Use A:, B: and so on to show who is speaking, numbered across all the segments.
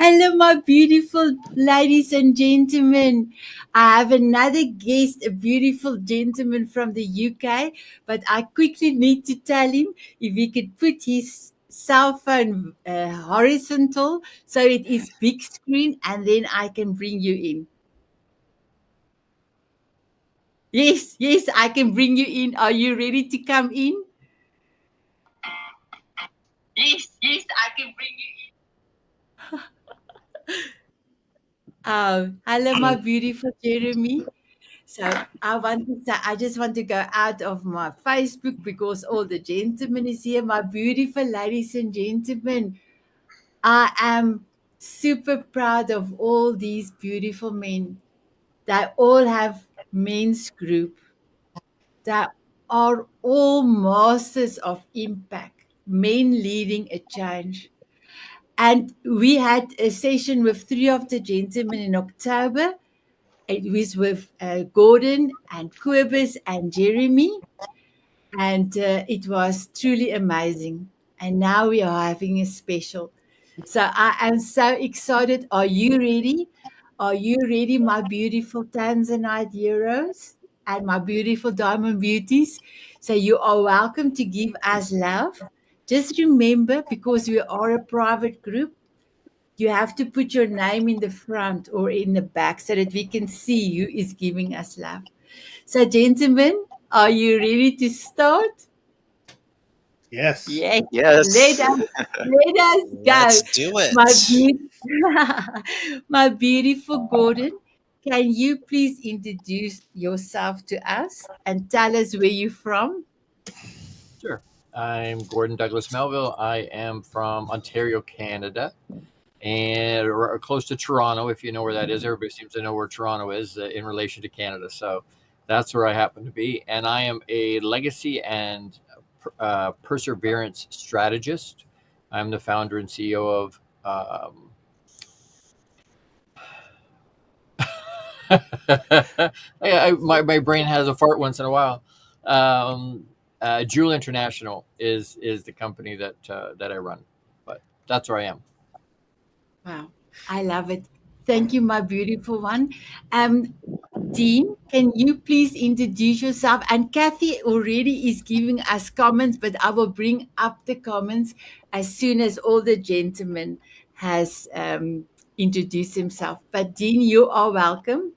A: Hello, my beautiful ladies and gentlemen. I have another guest, a beautiful gentleman from the UK, but I quickly need to tell him if he could put his cell phone horizontal so it is big screen, and then I can bring you in. Yes, yes, I can bring you in. Are you ready to come in? Yes, yes, I can bring you in. Hello, my beautiful Jeremy. So I just want to go out of my Facebook because all the gentlemen is here. My beautiful ladies and gentlemen, I am super proud of all these beautiful men. They all have men's group that are all masters of impact, men leading a change. And we had a session with three of the gentlemen in October. It was with Gordon and Kobus and Jeremy, and it was truly amazing. And now we are having a special. So I am so excited. Are you ready? Are you ready, my beautiful Tanzanite heroes and my beautiful diamond beauties? So you are welcome to give us love. Just remember, because we are a private group, you have to put your name in the front or in the back so that we can see who is giving us love. So, gentlemen, are you ready to start?
B: Yes.
A: Yes. Let
C: Yes,
A: us let us go.
C: let's do
A: My
C: it.
A: my beautiful Gordon, can you please introduce yourself to us and tell us where you're from?
D: Sure. I'm Gordon Douglas Melville. I am from Ontario, Canada, and close to Toronto. If you know where that is, everybody seems to know where Toronto is in relation to Canada. So that's where I happen to be. And I am a legacy and perseverance strategist. I'm the founder and CEO of. My brain has a fart once in a while. Um, Jewel International is the company that I run, but that's where I am.
A: Wow, I love it. Thank you, my beautiful one. Um, Dean, can you please introduce yourself? And Kathy already is giving us comments, but I will bring up the comments as soon as all the gentlemen has introduced himself. But Dean, you are welcome.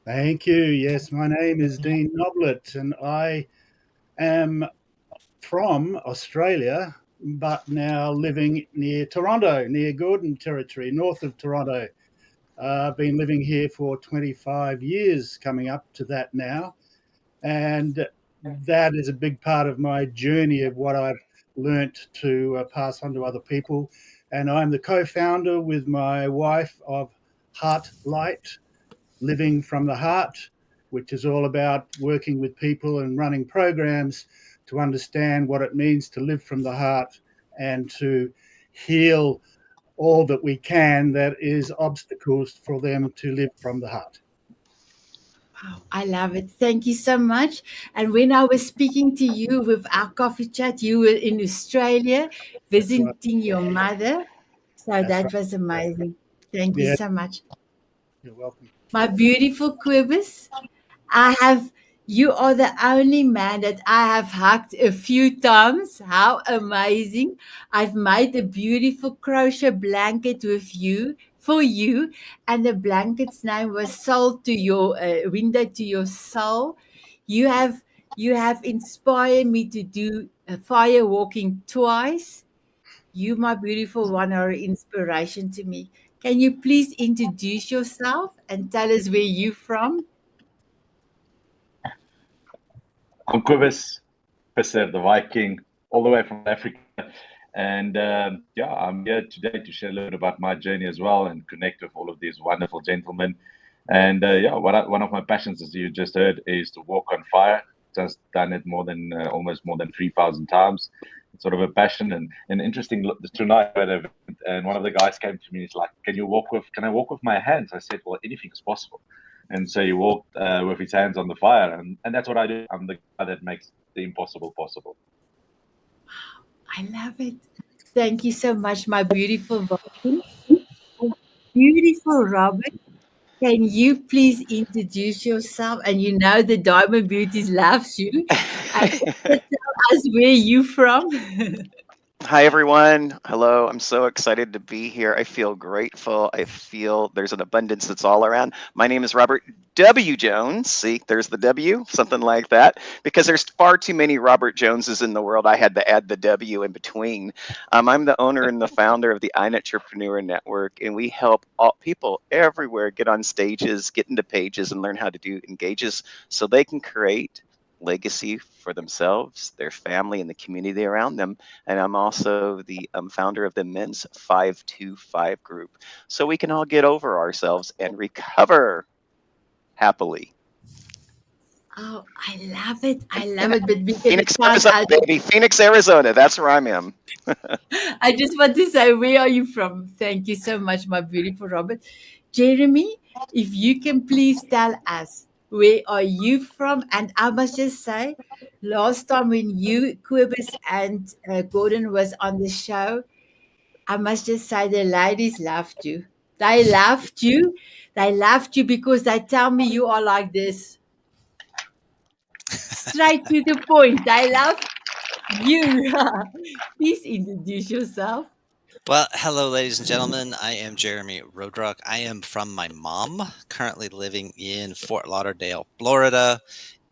B: Thank you. Yes, my name is Dean Noblet, and I am from Australia, but now living near Toronto, near Gordon Territory, north of Toronto. I've been living here for 25 years, coming up to that now. And that is a big part of my journey of what I've learnt to pass on to other people. And I'm the co founder with my wife of Heart Light, Living from the Heart, which is all about working with people and running programs to understand what it means to live from the heart and to heal all that we can that is obstacles for them to live from the heart.
A: Wow, I love it. Thank you so much. And when I was speaking to you with our coffee chat, you were in Australia
B: That's right.
A: visiting your mother. So
B: That's
A: that
B: right.
A: was amazing. Thank you
B: Yeah,
A: so much.
B: you're welcome.
A: My beautiful Quibus, I have, you are the only man that I have hugged a few times. How amazing. I've made a beautiful crochet blanket with you, for you, and the blanket's name was Soul to Your Window to Your Soul. You have, you have inspired me to do fire walking twice. You, my beautiful one, are an inspiration to me. Can you please introduce yourself and tell us where you're from?
E: I'm Cobus, Visser, the Viking, all the way from Africa. And yeah, I'm here today to share a little bit about my journey as well and connect with all of these wonderful gentlemen. And yeah, one of my passions, as you just heard, is to walk on fire. Just done it more than almost more than 3,000 times. It's sort of a passion and interesting. Tonight, at an event, and one of the guys came to me. He's like, Can I walk with my hands?" I said, "Well, anything is possible." And so he walked with his hands on the fire, and that's what I do. I'm the guy that makes the impossible possible.
A: I love it. Thank you so much, my beautiful Viking. beautiful Robert, can you please introduce yourself? And you know the Diamond Beauties loves you. And also tell us where you from.
C: Hi, everyone. Hello. I'm so excited to be here. I feel grateful. I feel there's an abundance that's all around. My name is Robert W. Jones. See, there's the W, something like that. Because there's far too many Robert Joneses in the world, I had to add the W in between. I'm the owner and the founder of the iNetrepreneur Network, and we help all people everywhere get on stages, get into pages, and learn how to do engages so they can create legacy for themselves, their family, and the community around them. And I'm also the founder of the Men's 525 group. So we can all get over ourselves and recover happily.
A: Oh, I love it. I love it. But we're going to
C: Phoenix,
A: count
C: Arizona,
A: out.
C: baby. Phoenix, Arizona. That's where I'm in.
A: I just want to say, where are you from? Thank you so much, my beautiful Robert. Jeremy, if you can please tell us, where are you from? And I must just say, last time when you, Quibus, and Gordon was on the show, I must just say the ladies loved you. They loved you. They loved you because they tell me you are like this. Straight to the point. They love you. Please introduce yourself.
F: Well, hello, ladies and gentlemen. I am Jeremy Roadrock. I am from my mom, currently living in Fort Lauderdale, Florida.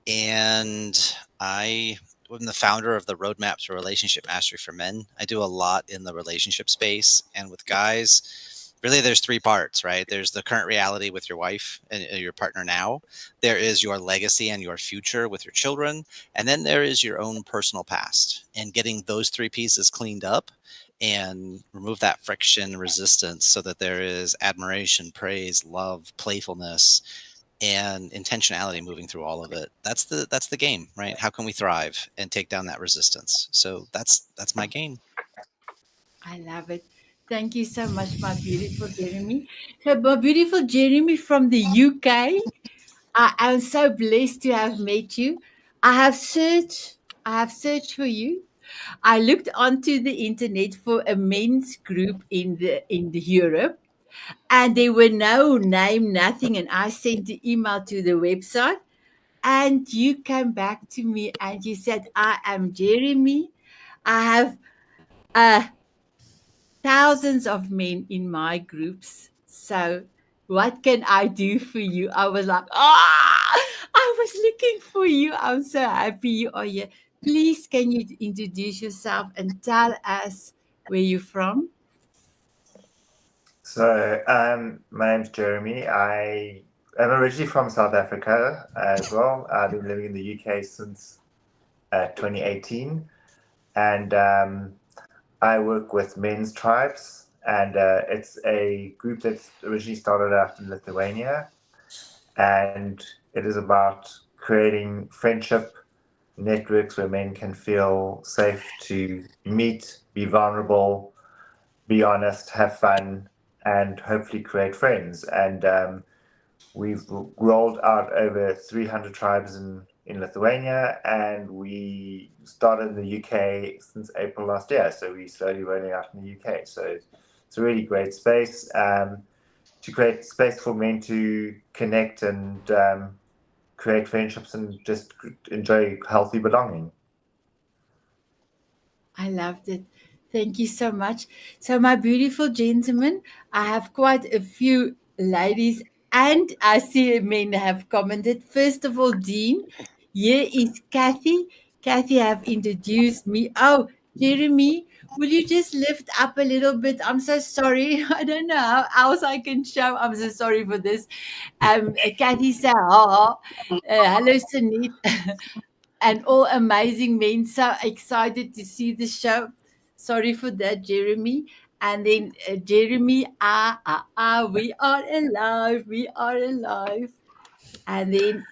F: And I am the founder of the Roadmap to Relationship Mastery for Men. I do a lot in the relationship space and with guys. Really, there's three parts, right? There's the current reality with your wife and your partner now. There is your legacy and your future with your children. And then there is your own personal past. And getting those three pieces cleaned up and remove that friction resistance so that there is admiration, praise, love, playfulness, and intentionality moving through all of it. That's the game, right? How can we thrive and take down that resistance? So that's my game.
A: I love it. Thank you so much, my beautiful Jeremy. So, my beautiful Jeremy from the UK, I am so blessed to have met you. I have searched. I have searched for you. I looked onto the internet for a men's group in the Europe, and there were no name, nothing. And I sent the email to the website, and you came back to me and you said, "I am Jeremy. I have uh, thousands of men in my groups. So what can I do for you?" I was like, I was looking for you. I'm so happy you are here. Please, can you introduce yourself and tell us where you're from?
G: So, my name's Jeremy. I am originally from South Africa as well. I've been living in the UK since 2018, and I work with men's tribes, and it's a group that's originally started out in Lithuania, and it is about creating friendship networks where men can feel safe to meet, be vulnerable, be honest, have fun, and hopefully create friends. And we've rolled out over 300 tribes in Lithuania, and we started in the UK since April last year. So we're slowly rolling out in the UK. So it's a really great space to create space for men to connect and create friendships and just enjoy healthy belonging.
A: I loved it. Thank you so much. So, my beautiful gentlemen, I have quite a few ladies and I see men have commented. First of all, Dean, here is Kathy. Kathy have introduced me. Oh, Jeremy, will you just lift up a little bit? I'm so sorry. I don't know how else I can show. I'm so sorry for this. Kathy said, hello, Sunit. And all amazing men. So excited to see the show. Sorry for that, Jeremy. And then Jeremy, we are alive, we are alive. And then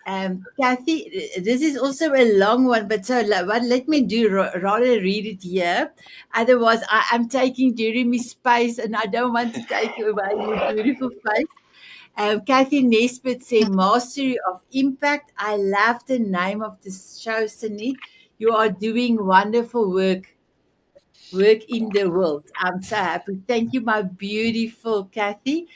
A: Kathy, this is also a long one, but but let me do rather read it here. Otherwise, I am taking Jeremy's space, and I don't want to take away your beautiful face. Kathy Nesbitt say Mastery of Impact. I love the name of the show, Sanit. You are doing wonderful work in the world. I'm so happy. Thank you, my beautiful Kathy.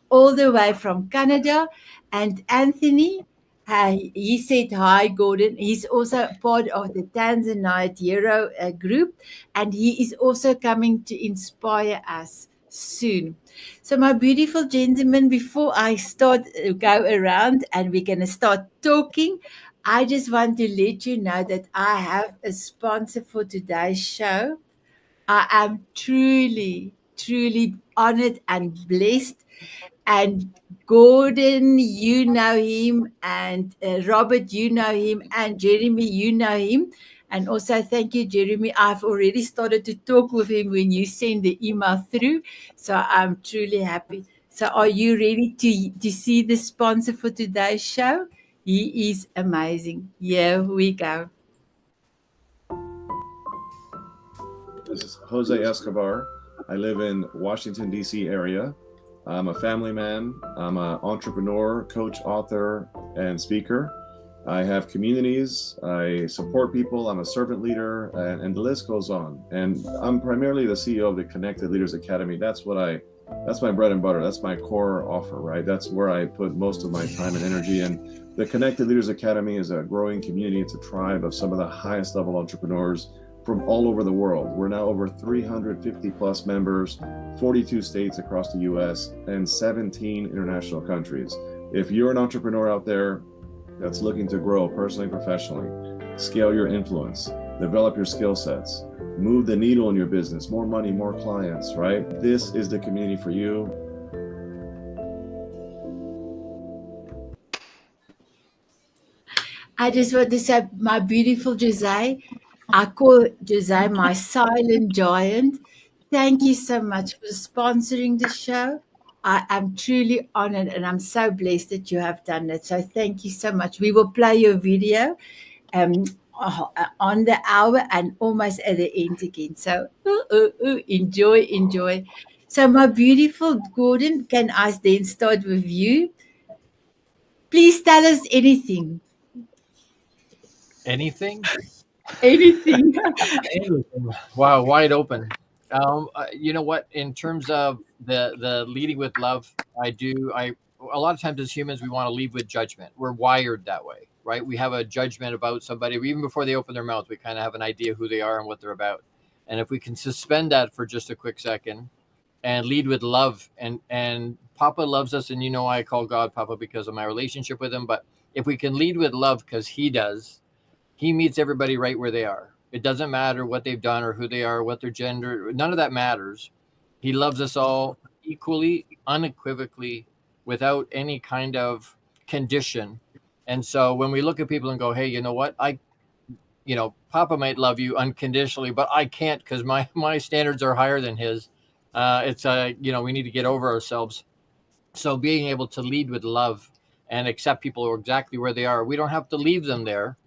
A: all the way from Canada. And Anthony, he said hi, Gordon. He's also part of the Tanzanite Hero group, and he is also coming to inspire us soon. So, my beautiful gentlemen, before I start go around and we're going to start talking, I just want to let you know that I have a sponsor for today's show. I am truly, truly honored and blessed. And Gordon, you know him, and Robert, you know him, and Jeremy, you know him. And also, thank you, Jeremy. I've already started to talk with him when you send the email through. So I'm truly happy. So, are you ready to see the sponsor for today's show? He is amazing. Here we go.
H: This is Jose Escobar. I live in Washington, D.C. area. I'm a family man. I'm an entrepreneur, coach, author, and speaker. I have communities. I support people. I'm a servant leader, and the list goes on. And I'm primarily the CEO of the Connected Leaders Academy. That's my bread and butter. That's my core offer, right? That's where I put most of my time and energy. And the Connected Leaders Academy is a growing community. It's a tribe of some of the highest level entrepreneurs from all over the world. We're now over 350 plus members, 42 states across the US, and 17 international countries. If you're an entrepreneur out there that's looking to grow personally and professionally, scale your influence, develop your skill sets, move the needle in your business, more money, more clients, right? This is the community for you.
A: I just want to say, my beautiful Jose, I call Jose my silent giant. Thank you so much for sponsoring the show. I am truly honored and I'm so blessed that you have done that. So thank you so much. We will play your video um, on the hour and almost at the end again. So enjoy, enjoy. So my beautiful Gordon, can I then start with you? Please tell us anything.
D: Anything?
A: Anything.
D: Anything. Wow, wide open. You know what? In terms of the leading with love, I a lot of times as humans we want to lead with judgment. We're wired that way, right? We have a judgment about somebody even before they open their mouth. We kind of have an idea who they are and what they're about. And if we can suspend that for just a quick second and lead with love, and Papa loves us, and I call God Papa because of my relationship with him. But if we can lead with love, because he does, he meets everybody right where they are. It doesn't matter what they've done or who they are, what their gender, none of that matters. He loves us all equally, unequivocally, without any kind of condition. And so when we look at people and go, hey, you know what? Papa might love you unconditionally, but I can't because my standards are higher than his. We need to get over ourselves. So being able to lead with love and accept people exactly where they are, we don't have to leave them there,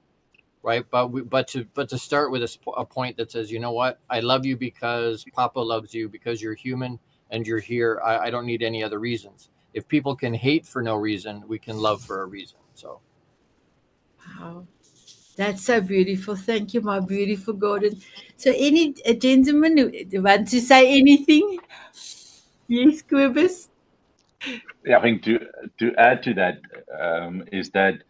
D: right? But to start with a point that says, you know what, I love you because Papa loves you, because you're human and you're here. I don't need any other reasons. If people can hate for no reason, we can love for a reason. So
A: Wow. That's so beautiful. Thank you, my beautiful Gordon. So, any gentleman who want to say anything? Yes, Quibus?
E: Yeah, I think to add to that is that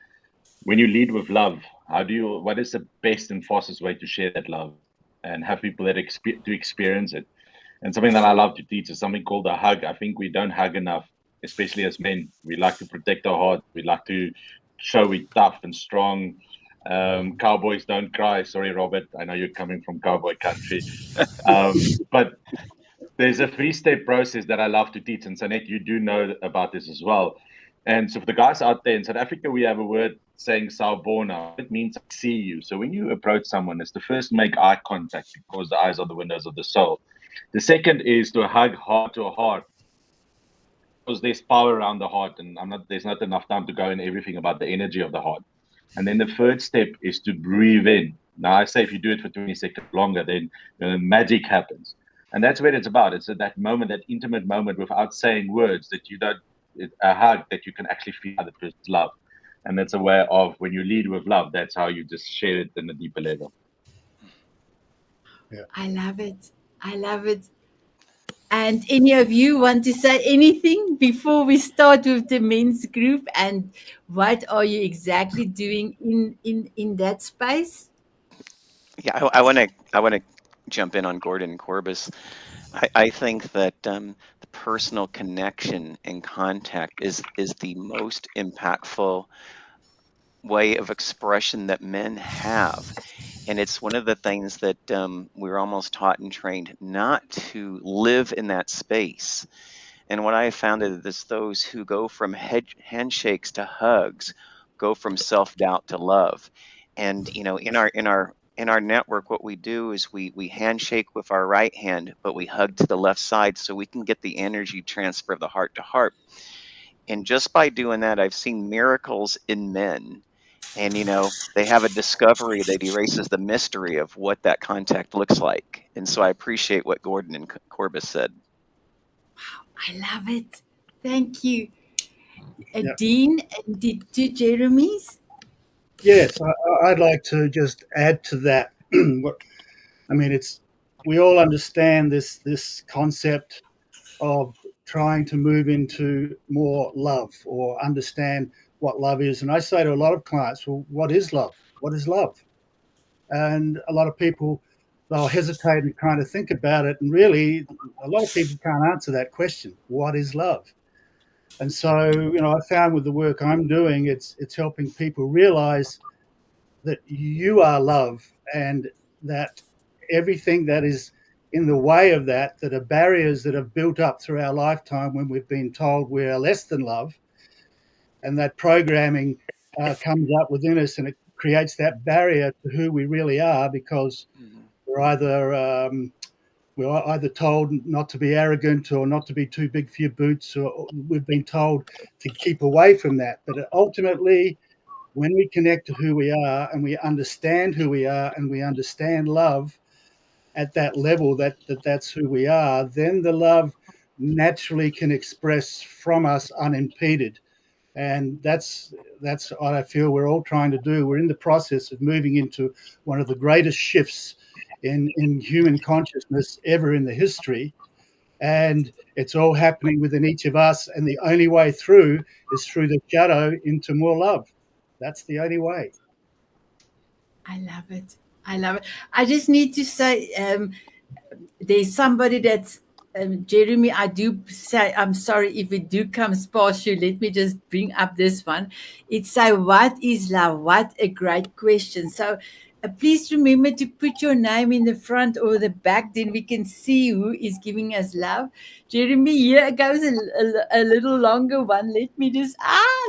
E: when you lead with love, what is the best and fastest way to share that love and have people that to experience it? And something that I love to teach is something called a hug. I think we don't hug enough, especially as men. We like to protect our heart. We like to show we're tough and strong. Cowboys don't cry. Sorry, Robert. I know you're coming from cowboy country. But there's a 3-step process that I love to teach. And Sanet, you do know about this as well. And so for the guys out there in South Africa, we have a word saying sawubona. It means I see you. So when you approach someone, it's to first make eye contact because the eyes are the windows of the soul. The second is to hug heart to heart because there's power around the heart, and there's not enough time to go into everything about the energy of the heart. And then the third step is to breathe in. Now I say if you do it for 20 seconds longer, then magic happens. And that's what it's about. It's that moment, that intimate moment without saying words, that a hug that you can actually feel the person's love. And that's a way of when you lead with love, that's how you just share it in a deeper level.
A: I love it. I love it. And any of you want to say anything before we start with the men's group? And what are you exactly doing in that space?
C: Yeah, I want to jump in on Gordon and Corbus. I think that the personal connection and contact is the most impactful way of expression that men have. And it's one of the things that we're almost taught and trained not to live in that space. And what I have found is those who go from handshakes to hugs, go from self-doubt to love. And in our network, what we do is we handshake with our right hand, but we hug to the left side so we can get the energy transfer of the heart to heart. And just by doing that, I've seen miracles in men. And they have a discovery that erases the mystery of what that contact looks like. And so I appreciate what Gordon and Corbus said.
A: I love it. Thank you.
B: Yeah.
A: Dean, and the two Jeremys?
B: Yes, I'd like to just add to that. I mean, we all understand this concept of trying to move into more love or understand what love is. And I say to a lot of clients, well, what is love? What is love? And a lot of people, they'll hesitate and kind of think about it. And really, a lot of people can't answer that question. What is love? And so, I found with the work I'm doing, it's helping people realize that you are love, and that everything that is in the way of that are barriers that have built up through our lifetime when we've been told we are less than love, and that programming comes up within us, and it creates that barrier to who we really are, because we're either told not to be arrogant or not to be too big for your boots, or we've been told to keep away from that. But ultimately, when we connect to who we are and we understand who we are and we understand love at that level, that's who we are, then the love naturally can express from us unimpeded. And that's what I feel we're all trying to do. We're in the process of moving into one of the greatest shifts in human consciousness ever in the history. And it's all happening within each of us. And the only way through is through the shadow into more love. That's the only way.
A: I love it. I love it. I just need to say, there's somebody that's Jeremy. I do say I'm sorry if it do comes past you. Let me just bring up this one. It's say, what is love? What a great question. So please remember to put your name in the front or the back, then we can see who is giving us love. Jeremy, here goes a little longer one. Let me just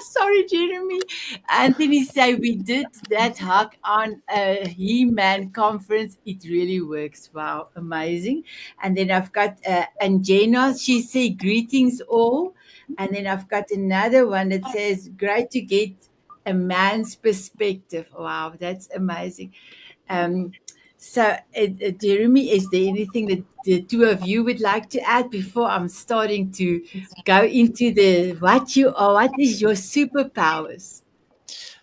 A: sorry, Jeremy. Anthony say we did that hug on a He-Man conference. It really works. Wow, amazing. And then I've got Anjena. She say greetings all. And then I've got another one that says great to get a man's perspective. Wow, that's amazing. Um, so, Jeremy, is there anything that the two of you would like to add before I'm starting to go into the what you are? What is your superpowers?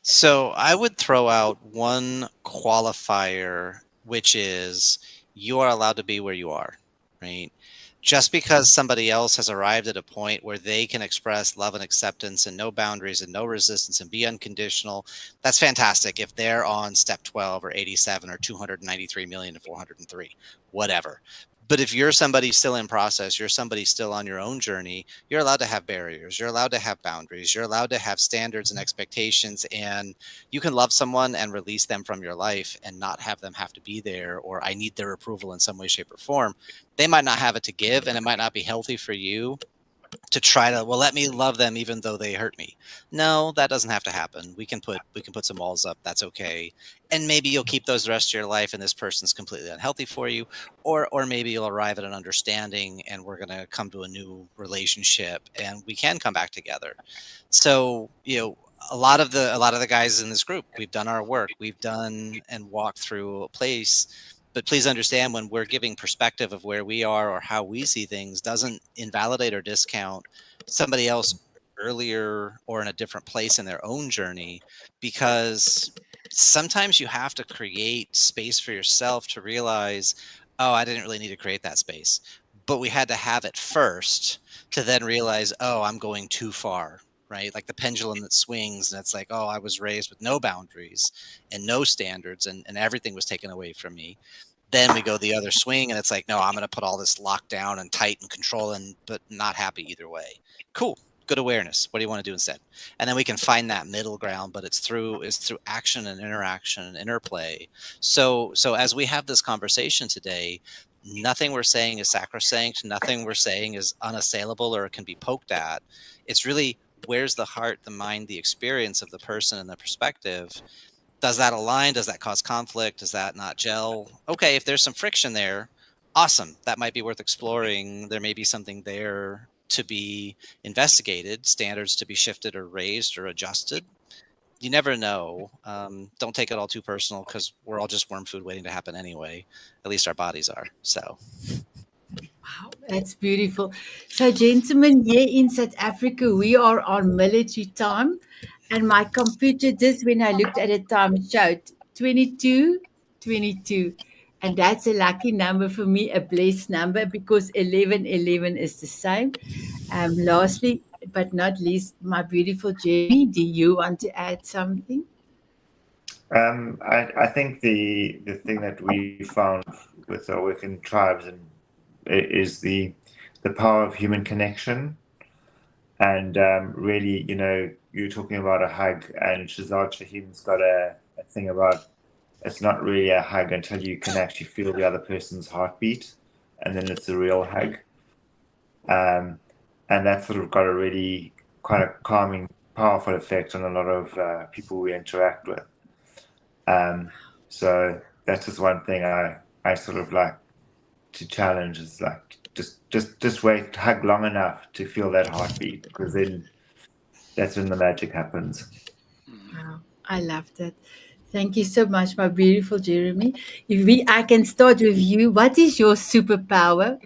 F: So I would throw out one qualifier, which is you are allowed to be where you are, right? Just because somebody else has arrived at a point where they can express love and acceptance and no boundaries and no resistance and be unconditional, that's fantastic. If they're on step 12 or 87 or 293,403,000, whatever. But if you're somebody still in process, you're somebody still on your own journey, you're allowed to have barriers. You're allowed to have boundaries. You're allowed to have standards and expectations. And you can love someone and release them from your life and not have them have to be there, or I need their approval in some way, shape, or form. They might not have it to give, and it might not be healthy for you to try to, well, let me love them even though they hurt me. No, that doesn't have to happen. We can put some walls up. That's okay. And maybe you'll keep those the rest of your life and this person's completely unhealthy for you, or maybe you'll arrive at an understanding and we're going to come to a new relationship and we can come back together. So, a lot of the guys in this group, we've done our work. We've done and walked through a place. But please understand, when we're giving perspective of where we are or how we see things, doesn't invalidate or discount somebody else earlier or in a different place in their own journey, because sometimes you have to create space for yourself to realize, oh, I didn't really need to create that space. but we had to have it first to then realize, oh, I'm going too far, right? Like the pendulum that swings, and it's like, oh, I was raised with no boundaries and no standards, and everything was taken away from me. Then we go the other swing, and it's like, no, I'm going to put all this locked down and tight and control, but not happy either way. Cool. Good awareness. What do you want to do instead? And then we can find that middle ground, but it's through action and interaction and interplay. So as we have this conversation today, nothing we're saying is sacrosanct. Nothing we're saying is unassailable or can be poked at. It's really, where's the heart, the mind, the experience of the person and the perspective. Does that align? Does that cause conflict? Does that not gel? Okay, if there's some friction there, awesome. That might be worth exploring. There may be something there to be investigated, standards to be shifted or raised or adjusted. You never know. Don't take it all too personal, because we're all just worm food waiting to happen anyway. At least our bodies are. So.
A: Wow, that's beautiful. So, gentlemen, here in South Africa, we are on military time. And my computer, just when I looked at the time, showed 22:22. And that's a lucky number for me, a blessed number, because 11:11 is the same. Lastly, but not least, my beautiful Jenny, do you want to add something?
G: I think the thing that we found with our work in tribes is the power of human connection. And really, you're talking about a hug, and Shazad Shaheen's got a thing about, it's not really a hug until you can actually feel the other person's heartbeat, and then it's a real hug. And that's sort of got a really quite a calming, powerful effect on a lot of people we interact with. So that's just one thing I sort of like to challenge, is like just wait, hug long enough to feel that heartbeat, because then that's when the magic happens.
A: Wow, I love that. Thank you so much, my beautiful Jeremy. I can start with you. What is your superpower?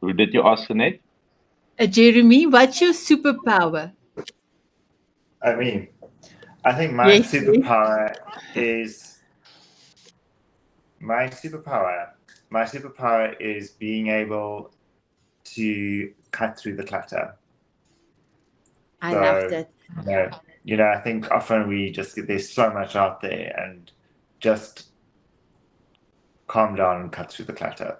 E: Who did you ask, Annette?
A: Jeremy, what's your superpower?
G: I mean, I think my
A: Yes, yes.
G: superpower is being able to cut through the clutter.
A: I love that.
G: I think often there's so much out there, and just calm down and cut through the clutter.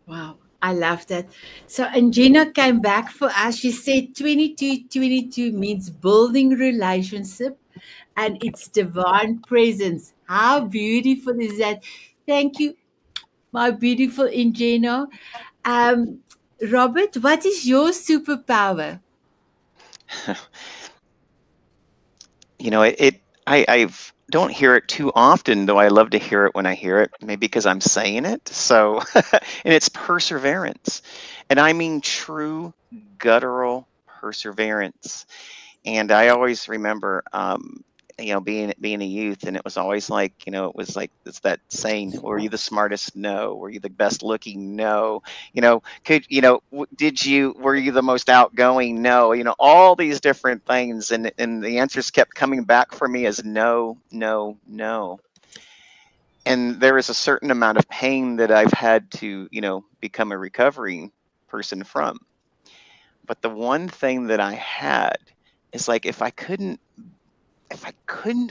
A: Wow, I love that. So, and Gina came back for us. She said 22:22 means building relationship, and it's divine presence. How beautiful is that? Thank you, my beautiful Ingeno. Robert, what is your superpower?
C: I don't hear it too often, though I love to hear it when I hear it, maybe because I'm saying it. So, and it's perseverance. And I mean true guttural perseverance. And I always remember, being a youth, and it was always like, it was like, it's that saying, were you the smartest? No. Were you the best looking? No. Were you the most outgoing? No. All these different things. And the answers kept coming back for me as no, no, no. And there is a certain amount of pain that I've had to, become a recovering person from. But the one thing that I had is like, if I couldn't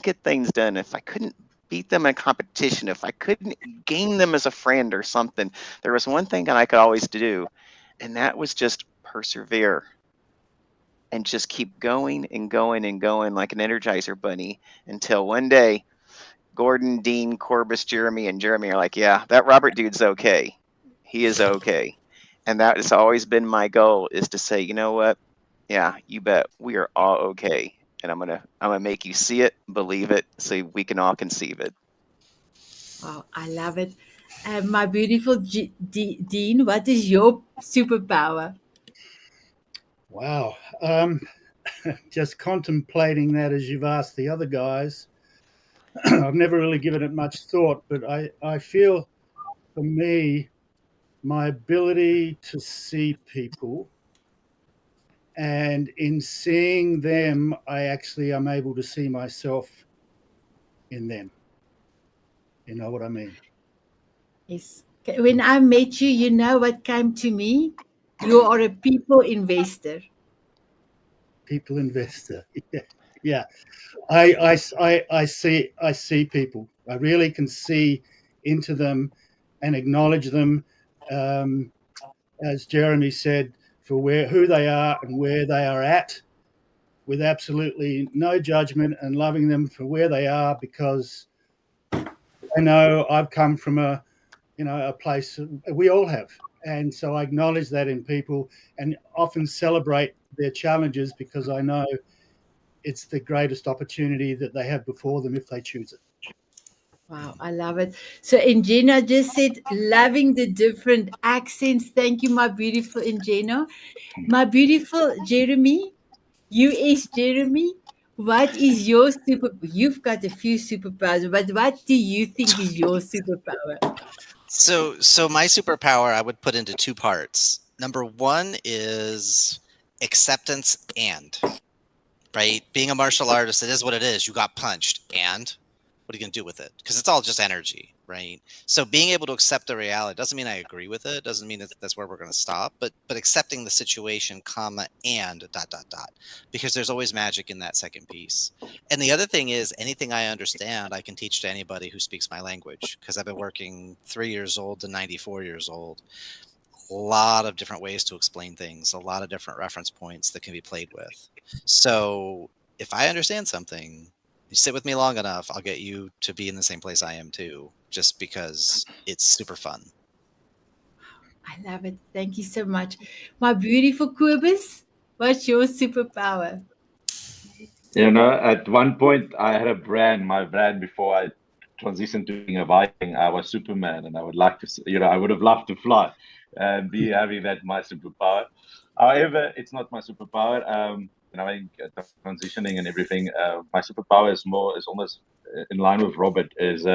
C: get things done, if I couldn't beat them in competition, if I couldn't gain them as a friend or something, there was one thing that I could always do, and that was just persevere and just keep going and going and going like an Energizer bunny, until one day Gordon, Dean, Corbus, Jeremy, and Jeremy are like, yeah, that Robert dude's okay. He is okay. And that has always been my goal, is to say, you know what? Yeah, you bet. We are all okay. And I'm gonna make you see it, believe it, so we can all conceive it.
A: Wow, I love it. My beautiful Dean, what is your superpower?
B: Wow. Just contemplating that as you've asked the other guys. I've never really given it much thought, but I feel, for me, my ability to see people, and in seeing them, I actually am able to see myself in them. You know what I mean?
A: Yes. When I met you, you know what came to me? You are a people investor.
B: People investor. Yeah. I see people. I really can see into them and acknowledge them, as Jeremy said, for who they are and where they are at, with absolutely no judgment, and loving them for where they are, because I know I've come from a place we all have, and so I acknowledge that in people, and often celebrate their challenges, because I know it's the greatest opportunity that they have before them if they choose it.
A: Wow, I love it. So, Ingena just said, loving the different accents. Thank you, my beautiful Ingena. My beautiful Jeremy, US Jeremy, what is your You've got a few superpowers, but what do you think is your superpower?
F: So my superpower I would put into two parts. Number one is acceptance and, right? Being a martial artist, it is what it is. You got punched, and what are you going to do with it? Because it's all just energy, right? So being able to accept the reality doesn't mean I agree with it. Doesn't mean that's where we're going to stop. But accepting the situation, comma, and ... because there's always magic in that second piece. And the other thing is, anything I understand, I can teach to anybody who speaks my language. Because I've been working 3 years old to 94 years old. A lot of different ways to explain things, a lot of different reference points that can be played with. So if I understand something, you sit with me long enough, I'll get you to be in the same place I am too, just because it's super fun.
A: I love it. Thank you so much. My beautiful Cobus, what's your superpower?
E: At one point I had a brand, my brand before I transitioned to being a Viking. I was Superman, and I would like to, I would have loved to fly and be having that my superpower. However, it's not my superpower. I think transitioning and everything. My superpower is almost in line with Robert. Is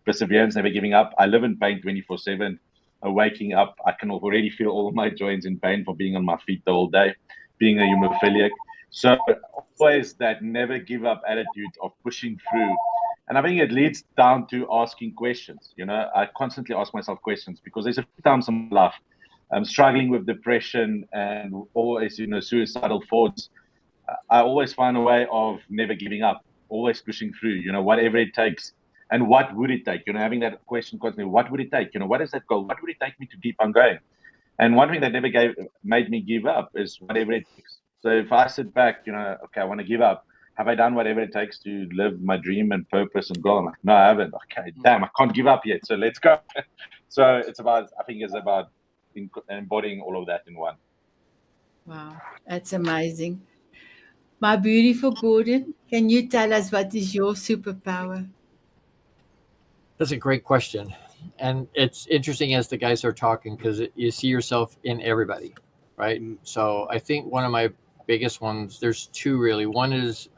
E: perseverance, never giving up. I live in pain 24/7. Waking up, I can already feel all of my joints in pain for being on my feet the whole day, being a hemophiliac. So always that never give up attitude of pushing through. And I think it leads down to asking questions. I constantly ask myself questions, because there's a few times in my life I'm struggling with depression and always, suicidal thoughts. I always find a way of never giving up, always pushing through, whatever it takes. And what would it take? Having that question constantly, what would it take? What is that goal? What would it take me to keep on going? And one thing that never made me give up is whatever it takes. So if I sit back, okay, I want to give up. Have I done whatever it takes to live my dream and purpose and goal? I'm like, no, I haven't. Okay, damn, I can't give up yet. So let's go. So I think it's about embodying all of that in one.
A: Wow, that's amazing. My beautiful Gordon, can you tell us what is your superpower?
D: That's a great question. And it's interesting as the guys are talking, because you see yourself in everybody, right? So I think one of my biggest ones, there's two really. One is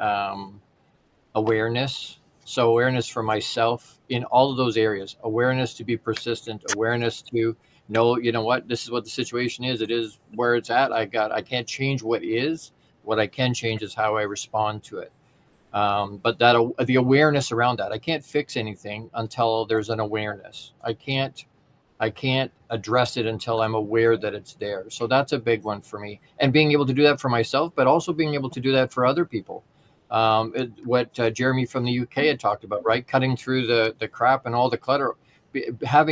D: awareness. So awareness for myself in all of those areas, awareness to be persistent, awareness to know, what, this is what the situation is. It is where it's at. I can't change what is. What I can change is how I respond to it. But the awareness around that, I can't fix anything until there's an awareness. I can't address it until I'm aware that it's there. So that's a big one for me, and being able to do that for myself, but also being able to do that for other people. What Jeremy from the UK had talked about, right? Cutting through the crap and all the clutter,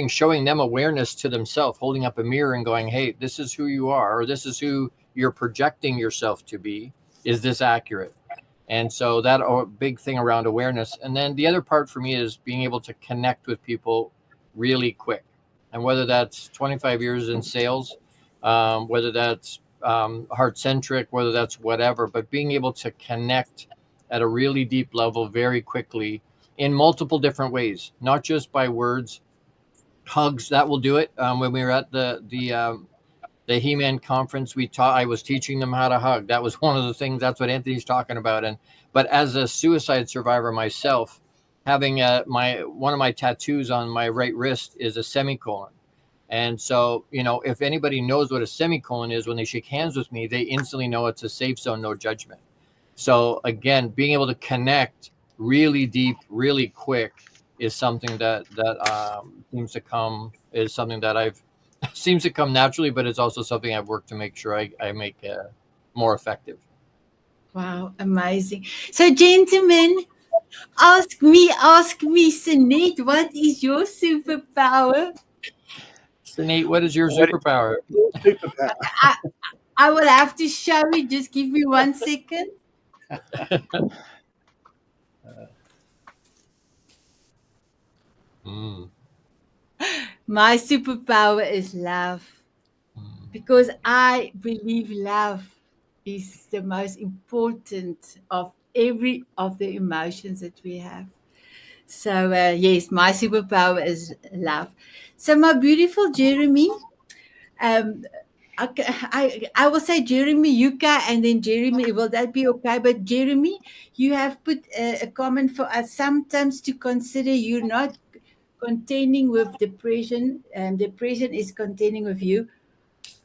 D: showing them awareness to themselves, holding up a mirror and going, hey, this is who you are, or this is who you're projecting yourself to be. Is this accurate? And so that big thing around awareness. And then the other part for me is being able to connect with people really quick. And whether that's 25 years in sales, whether that's heart-centric, whether that's whatever, but being able to connect at a really deep level very quickly in multiple different ways, not just by words. Hugs, that will do it. When we were at the He-Man conference, I was teaching them how to hug. That was one of the things. That's what Anthony's talking about. But as a suicide survivor myself, having one of my tattoos on my right wrist is a semicolon, And so, if anybody knows what a semicolon is, when they shake hands with me, they instantly know it's a safe zone, no judgment. So again, being able to connect really deep, really quick is something that seems to come seems to come naturally, but it's also something I've worked to make sure I make more effective.
A: Wow, amazing. So, gentlemen, ask me, Sinead, what is your superpower?
D: Sinead, what is your
C: What
D: superpower?
B: Your superpower.
A: I will have to show it. Just give me 1 second.
D: Mm,
A: My superpower is love,
D: mm.
A: because I believe love is the most important of every of the emotions that we have. So yes, my superpower is love. So my beautiful Jeremy, um, I will say Jeremy Yuka and then Jeremy. Will that be okay? But Jeremy, you have put a comment for us. Sometimes to consider you're not contending with depression, and depression is contending with you.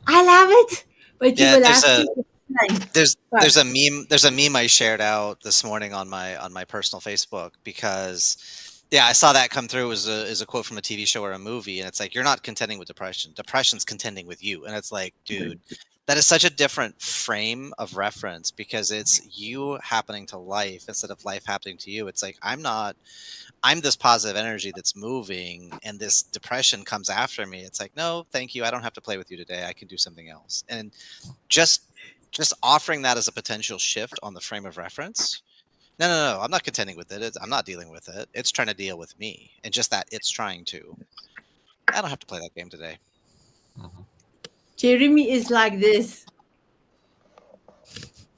A: I love it, but you
F: Yeah,
A: will have to explain.
F: there's
A: Go.
F: a meme I shared out this morning on my personal Facebook, because yeah, I saw that come through as a quote from a TV show or a movie, and it's like, you're not contending with depression. Depression's contending with you. And it's like, dude, that is such a different frame of reference, because it's you happening to life instead of life happening to you. It's like, I'm this positive energy that's moving, and this depression comes after me. It's like, no, thank you. I don't have to play with you today. I can do something else. And just offering that as a potential shift on the frame of reference. No. I'm not contending with it. I'm not dealing with it. It's trying to deal with me, and just that it's trying to. I don't have to play that game today.
D: Mhm.
A: Jeremy is like this.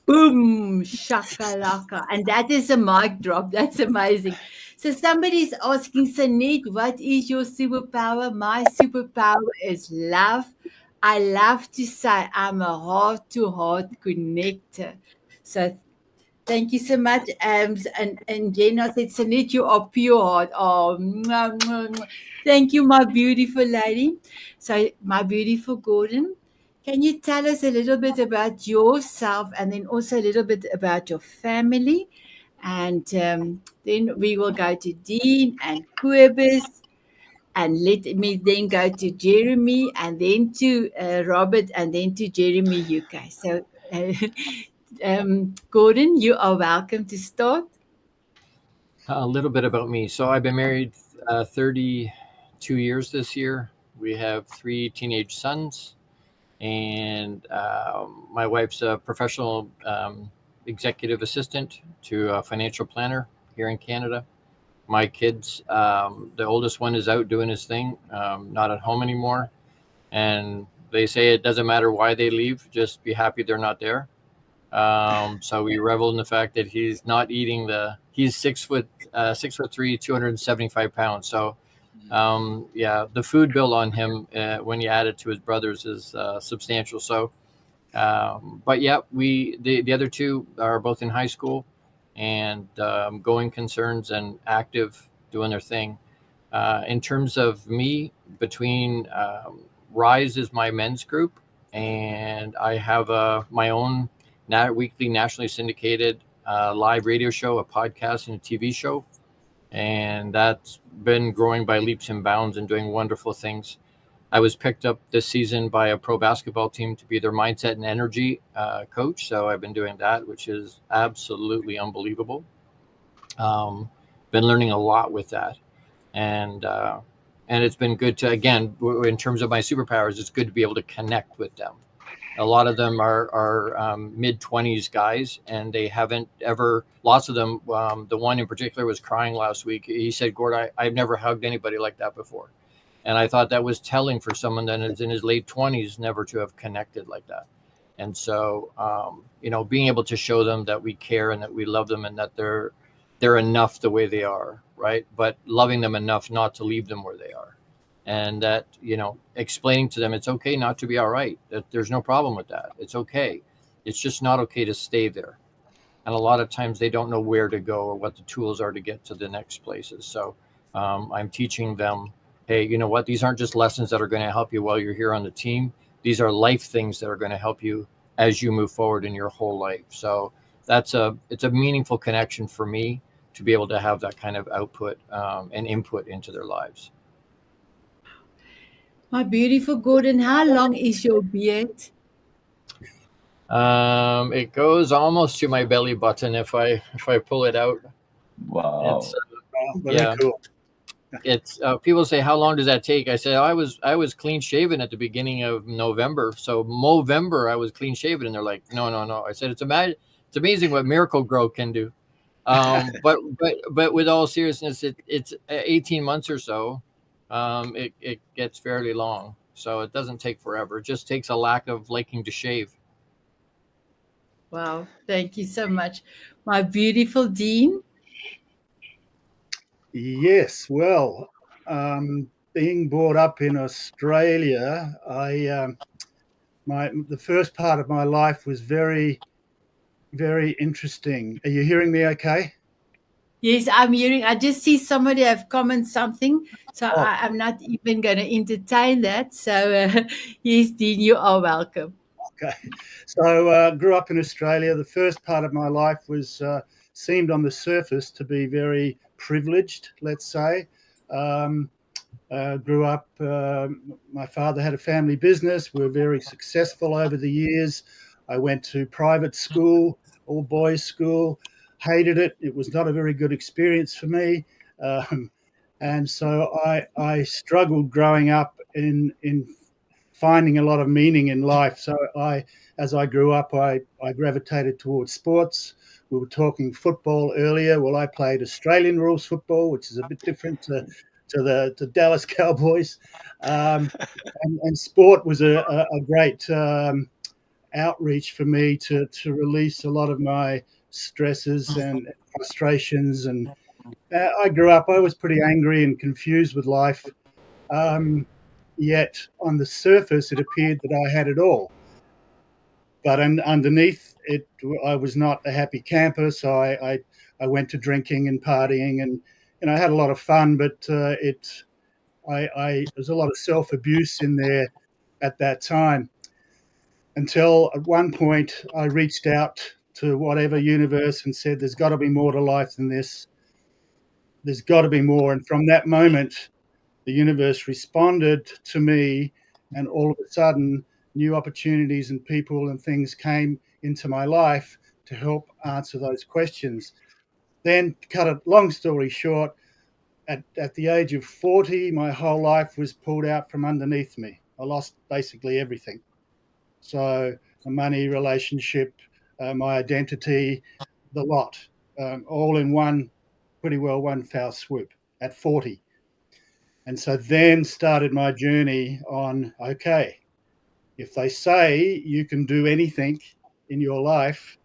A: Boom, shakalaka. And that is a mic drop. That's amazing. So somebody's asking, Sanet, what is your superpower? My superpower is love. I love to say I'm a heart to heart connector. So thank you so much. And Jenna said, Sanet, you are pure heart. Oh, mwah, mwah, mwah. Thank you, my beautiful lady. So, my beautiful Gordon, can you tell us a little bit about yourself and then also a little bit about your family? And then we will go to Dean and Quibus. And let me then go to Jeremy and then to Robert and then to Jeremy UK. So, Gordon, you are welcome to start.
D: A little bit about me. So I've been married 32 years this year. We have 3 teenage sons, and my wife's a professional executive assistant to a financial planner here in Canada. My kids, the oldest one is out doing his thing, not at home anymore. And they say it doesn't matter why they leave, just be happy they're not there. So we revel in the fact that he's not eating he's 6'3", 275 pounds. So yeah, the food bill on him when you add it to his brothers is substantial. So, but yeah, the other two are both in high school and going concerns and active, doing their thing. In terms of me, between Rise is my men's group, and I have my own weekly nationally syndicated live radio show, a podcast, and a TV show. And that's been growing by leaps and bounds and doing wonderful things. I was picked up this season by a pro basketball team to be their mindset and energy coach. So I've been doing that, which is absolutely unbelievable. Been learning a lot with that. And it's been good to, again, in terms of my superpowers, it's good to be able to connect with them. A lot of them are mid-20s guys, and they haven't ever, lots of them, the one in particular was crying last week. He said, Gord, I've never hugged anybody like that before. And I thought that was telling for someone that is in his late 20s never to have connected like that. And so, being able to show them that we care and that we love them and that they're enough the way they are, right? But loving them enough not to leave them where they are. And that, explaining to them it's okay not to be all right, that there's no problem with that. It's okay. It's just not okay to stay there. And a lot of times they don't know where to go or what the tools are to get to the next places. So I'm teaching them hey, you know what? These aren't just lessons that are going to help you while you're here on the team. These are life things that are going to help you as you move forward in your whole life. So it's a meaningful connection for me to be able to have that kind of output and input into their lives.
A: My beautiful Gordon, how long is your beard?
D: It goes almost to my belly button if I pull it out.
E: Wow.
D: It's
B: Very
D: yeah.
B: cool.
D: It's people say, how long does that take? I said, I was clean shaven at the beginning of November. So Movember I was clean shaven, and they're like, no. I said, it's amazing what Miracle Grow can do. But with all seriousness, it's 18 months or so. It gets fairly long, so it doesn't take forever. It just takes a lack of liking to shave.
A: Wow, thank you so much. My beautiful Dean.
B: Yes, well, being brought up in Australia, the first part of my life was very, very interesting. Are you hearing me okay?
A: Yes, I'm hearing. I just see somebody have commented something, so
B: Oh,
A: I'm not even going to entertain that. So, yes, Dean, you are welcome.
B: okay. So, grew up in Australia. The first part of my life was seemed on the surface to be very privileged, let's say. Um, Grew up, my father had a family business. We were very successful over the years. I went to private school, all boys school, hated it. It was not a very good experience for me. Um, and so I struggled growing up in finding a lot of meaning in life. So as I grew up, I gravitated towards sports. We were talking football earlier. Well, I played Australian rules football, which is a bit different to Dallas Cowboys, and sport was a great outreach for me to release a lot of my stresses and frustrations. And I grew up, I was pretty angry and confused with life. Yet on the surface, it appeared that I had it all. But underneath it, I was not a happy camper. So I went to drinking and partying, and I had a lot of fun. But there's a lot of self abuse in there at that time. Until at one point, I reached out to whatever universe and said, "There's got to be more to life than this. There's got to be more." And from that moment, the universe responded to me, and all of a sudden new opportunities and people and things came into my life to help answer those questions. Then, to cut a long story short, at the age of 40, my whole life was pulled out from underneath me. I lost basically everything. So the money, relationship, my identity, the lot, all in pretty well one foul swoop at 40. And so then started my journey on, okay, if they say you can do anything in your life,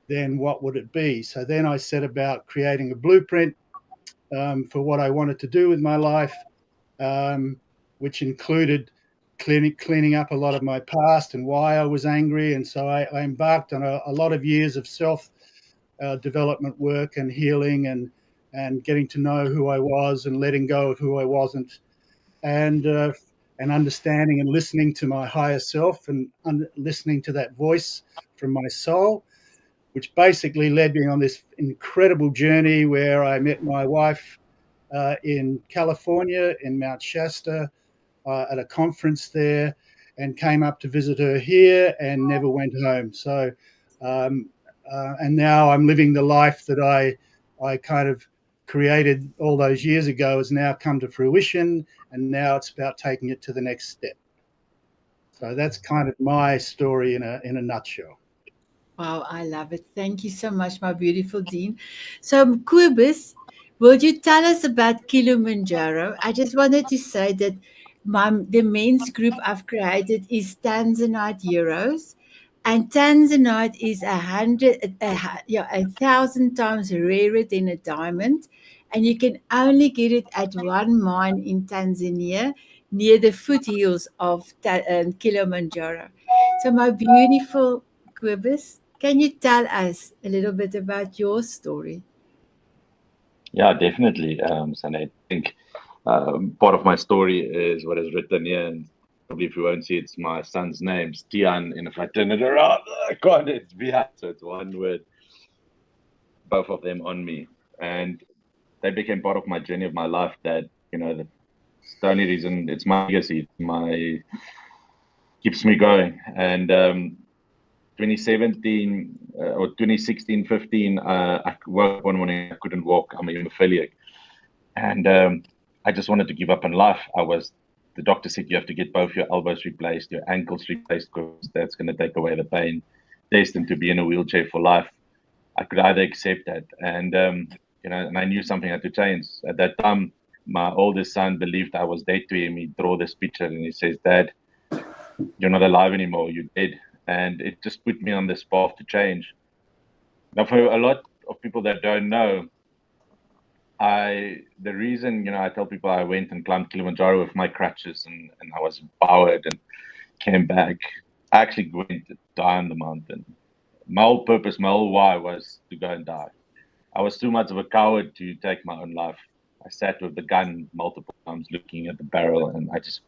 B: then what would it be? So then I set about creating a blueprint for what I wanted to do with my life, which included cleaning up a lot of my past and why I was angry. And so I embarked on a lot of years of self development work and healing and getting to know who I was and letting go of who I wasn't, and understanding and listening to my higher self and listening to that voice from my soul, which basically led me on this incredible journey where I met my wife in California, in Mount Shasta, at a conference there, and came up to visit her here and never went home. So, and now I'm living the life that I kind of created all those years ago has now come to fruition, and now it's about taking it to the next step. So that's kind of my story in a nutshell.
A: Wow, I love it. Thank you so much, my beautiful Dean. So, Kubis, will you tell us about Kilimanjaro? I just wanted to say that the men's group I've created is Tanzanite Heroes, and Tanzanite is 1,000 times rarer than a diamond, and you can only get it at one mine in Tanzania near the foothills of Kilimanjaro. So, my beautiful Quibus, can you tell us a little bit about your story?
E: Yeah, definitely, Sanay. I think Part of my story is what is written here, and probably if you won't see, it's my son's name, Stian, and if I turn it around, God, it's behind, so it's one word, both of them on me, and they became part of my journey of my life. That that's the only reason. It's my legacy, my keeps me going. And 2017 or 2016, 15, I woke up one morning, I couldn't walk. I'm a hemophiliac, and I just wanted to give up on life. The doctor said you have to get both your elbows replaced, your ankles replaced, because that's going to take away the pain. Destined to be in a wheelchair for life. I could either accept that, and and I knew something had to change. At that time, my oldest son believed I was dead to him. He drew this picture and he says, "Dad, you're not alive anymore. You're dead." And it just put me on this path to change. Now, for a lot of people that don't know, the reason, I tell people I went and climbed Kilimanjaro with my crutches and I was empowered and came back. I actually went to die on the mountain. My whole purpose, my whole why was to go and die. I was too much of a coward to take my own life. I sat with the gun multiple times looking at the barrel and I just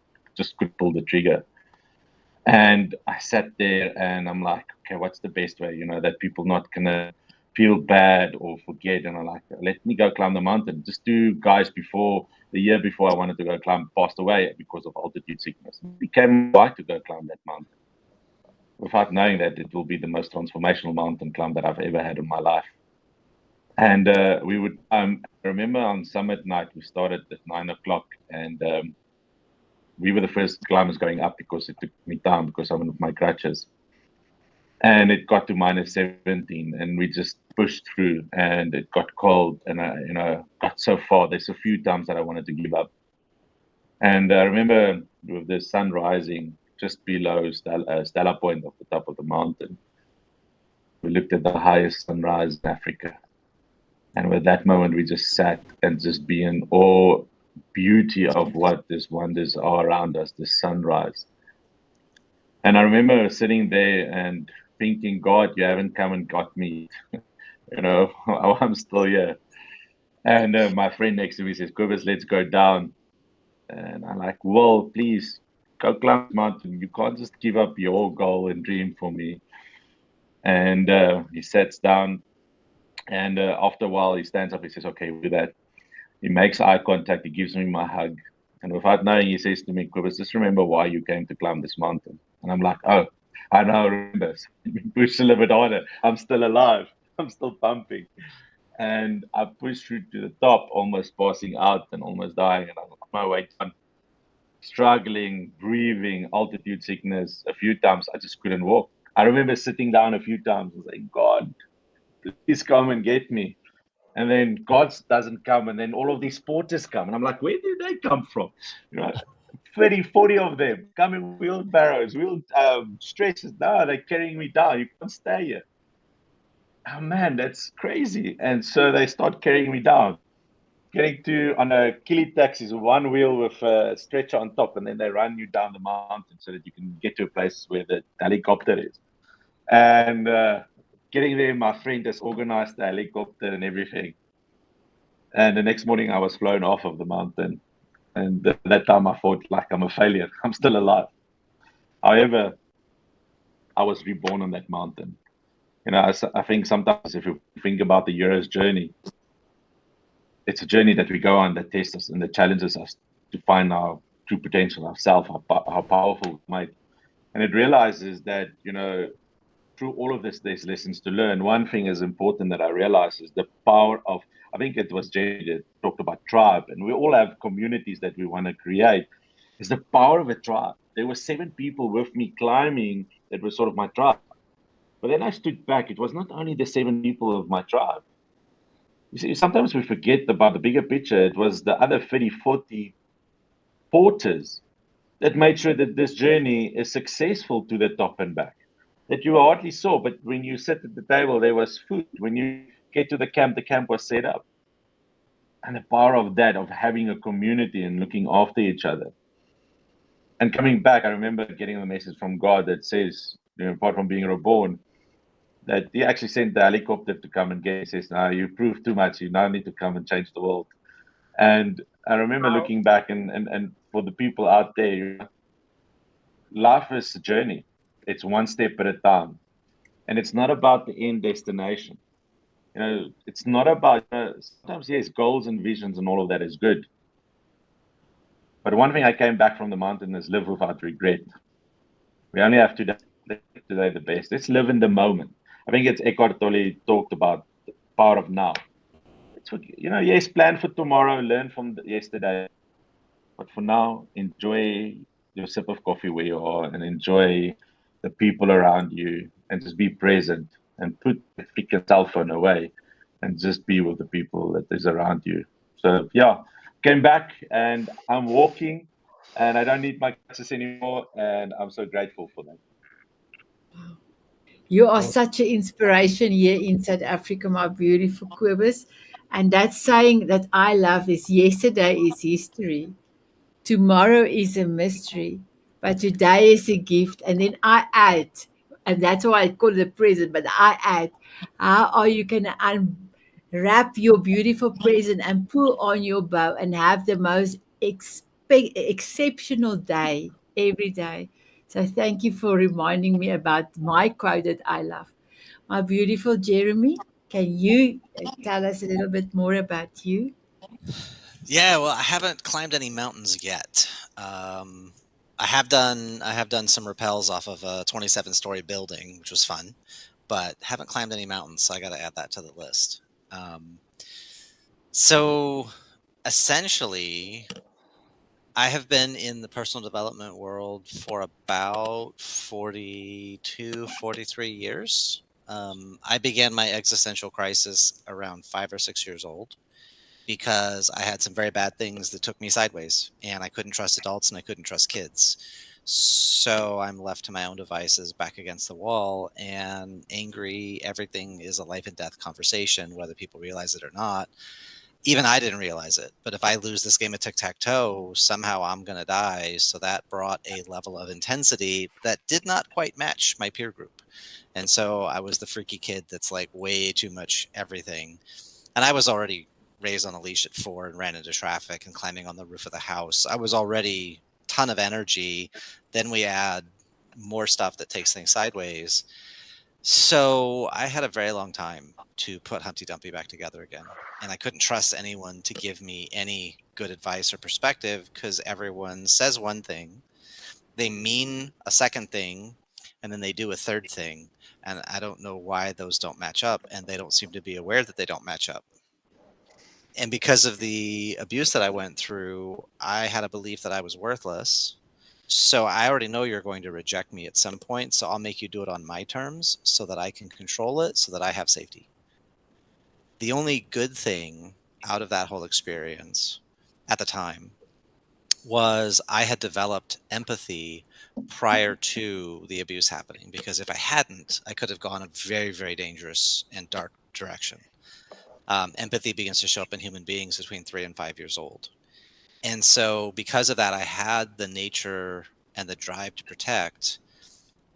E: couldn't pull the trigger. And I sat there and I'm like, okay, what's the best way, that people not gonna feel bad or forget. And I'm like, let me go climb the mountain. Just 2 guys the year before I wanted to go climb, passed away because of altitude sickness. It became right to go climb that mountain without knowing that it will be the most transformational mountain climb that I've ever had in my life. And we would, I remember on summit night, we started at 9:00 and we were the first climbers going up because it took me time because I'm with my crutches. And it got to -17 and we just pushed through and it got cold and I got so far. There's a few times that I wanted to give up. And I remember with the sun rising just below Stella Point of the top of the mountain, we looked at the highest sunrise in Africa. And with that moment, we just sat and just be in awe, beauty of what these wonders are around us, the sunrise. And I remember sitting there and thinking, God, you haven't come and got me. I'm still here. And my friend next to me says, Cobus, let's go down. And I'm like, well, please go climb the mountain. You can't just give up your goal and dream for me. And he sits down. And after a while, he stands up. He says, okay, we'll do that. He makes eye contact. He gives me my hug. And without knowing, he says to me, Cobus, just remember why you came to climb this mountain. And I'm like, oh, I know, remember. Push a little bit harder. I'm still alive. I'm still pumping. And I pushed through to the top, almost passing out and almost dying. And I'm on my way down, struggling, breathing, altitude sickness. A few times I just couldn't walk. I remember sitting down a few times and saying, God, please come and get me. And then God doesn't come. And then all of these porters come. And I'm like, where did they come from? 30, 40 of them coming with wheelbarrows, stretchers. No, they're carrying me down. You can't stay here. Oh, man, that's crazy. And so they start carrying me down. Getting on a Kili taxi, one wheel with a stretcher on top. And then they run you down the mountain so that you can get to a place where the helicopter is. And getting there, my friend has organized the helicopter and everything. And the next morning I was flown off of the mountain. And at that time I thought like I'm a failure. I'm still alive. However, I was reborn on that mountain. I think sometimes if you think about the hero's journey, it's a journey that we go on that tests us and that challenges us to find our true potential, ourselves, how powerful we might. And it realizes that, through all of this, there's lessons to learn. One thing is important that I realize is the power of, I think it was Jenny that talked about tribe, and we all have communities that we want to create, is the power of a tribe. There were 7 people with me climbing that were sort of my tribe. But then I stood back. It was not only the 7 people of my tribe. You see, sometimes we forget about the bigger picture. It was the other 30, 40 porters that made sure that this journey is successful to the top and back. That you hardly saw, but when you sit at the table, there was food. When you get to the camp was set up. And the power of that, of having a community and looking after each other. And coming back, I remember getting a message from God that says, apart from being reborn, that he actually sent the helicopter to come and get. He says, no, you proved too much. You now need to come and change the world. And I remember looking back and for the people out there, life is a journey. It's one step at a time. And it's not about the end destination. It's not about, sometimes, yes, goals and visions and all of that is good. But one thing I came back from the mountain is live without regret. We only have today the best. Let's live in the moment. I think it's Eckhart Tolle talked about the power of now. Yes, plan for tomorrow, learn from yesterday. But for now, enjoy your sip of coffee where you are and enjoy the people around you and just be present and put the freaking cell phone away and just be with the people that is around you. So yeah, came back and I'm walking and I don't need my crutches anymore and I'm so grateful for that.
A: You are such an inspiration here in South Africa, my beautiful Quibus. And that saying that I love is yesterday is history. Tomorrow is a mystery, but today is a gift. And then I add, and that's why I call it a present, but I add, how are you going to unwrap your beautiful present and pull on your bow and have the most exceptional day every day? So thank you for reminding me about my quote that I love. My beautiful Jeremy, can you tell us a little bit more about you?
F: Yeah, well, I haven't climbed any mountains yet. I have done some rappels off of a 27-story building, which was fun, but haven't climbed any mountains, so I got to add that to the list. So essentially, I have been in the personal development world for about 42, 43 years. I began my existential crisis around 5 or 6 years old because I had some very bad things that took me sideways, and I couldn't trust adults and I couldn't trust kids. So I'm left to my own devices back against the wall and angry. Everything is a life and death conversation, whether people realize it or not. Even I didn't realize it. But if I lose this game of tic-tac-toe, somehow I'm going to die. So that brought a level of intensity that did not quite match my peer group. And so I was the freaky kid that's like way too much everything. And I was already raised on a leash at 4 and ran into traffic and climbing on the roof of the house. I was already a ton of energy. Then we add more stuff that takes things sideways. So I had a very long time to put Humpty Dumpty back together again. And I couldn't trust anyone to give me any good advice or perspective because everyone says one thing, they mean a second thing, and then they do a third thing. And I don't know why those don't match up, and they don't seem to be aware that they don't match up. And because of the abuse that I went through, I had a belief that I was worthless. So I already know you're going to reject me at some point, so I'll make you do it on my terms so that I can control it, so that I have safety. The only good thing out of that whole experience at the time was I had developed empathy prior to the abuse happening, because if I hadn't, I could have gone a very, very dangerous and dark direction. Empathy begins to show up in human beings between 3 and 5 years old. And so because of that, I had the nature and the drive to protect,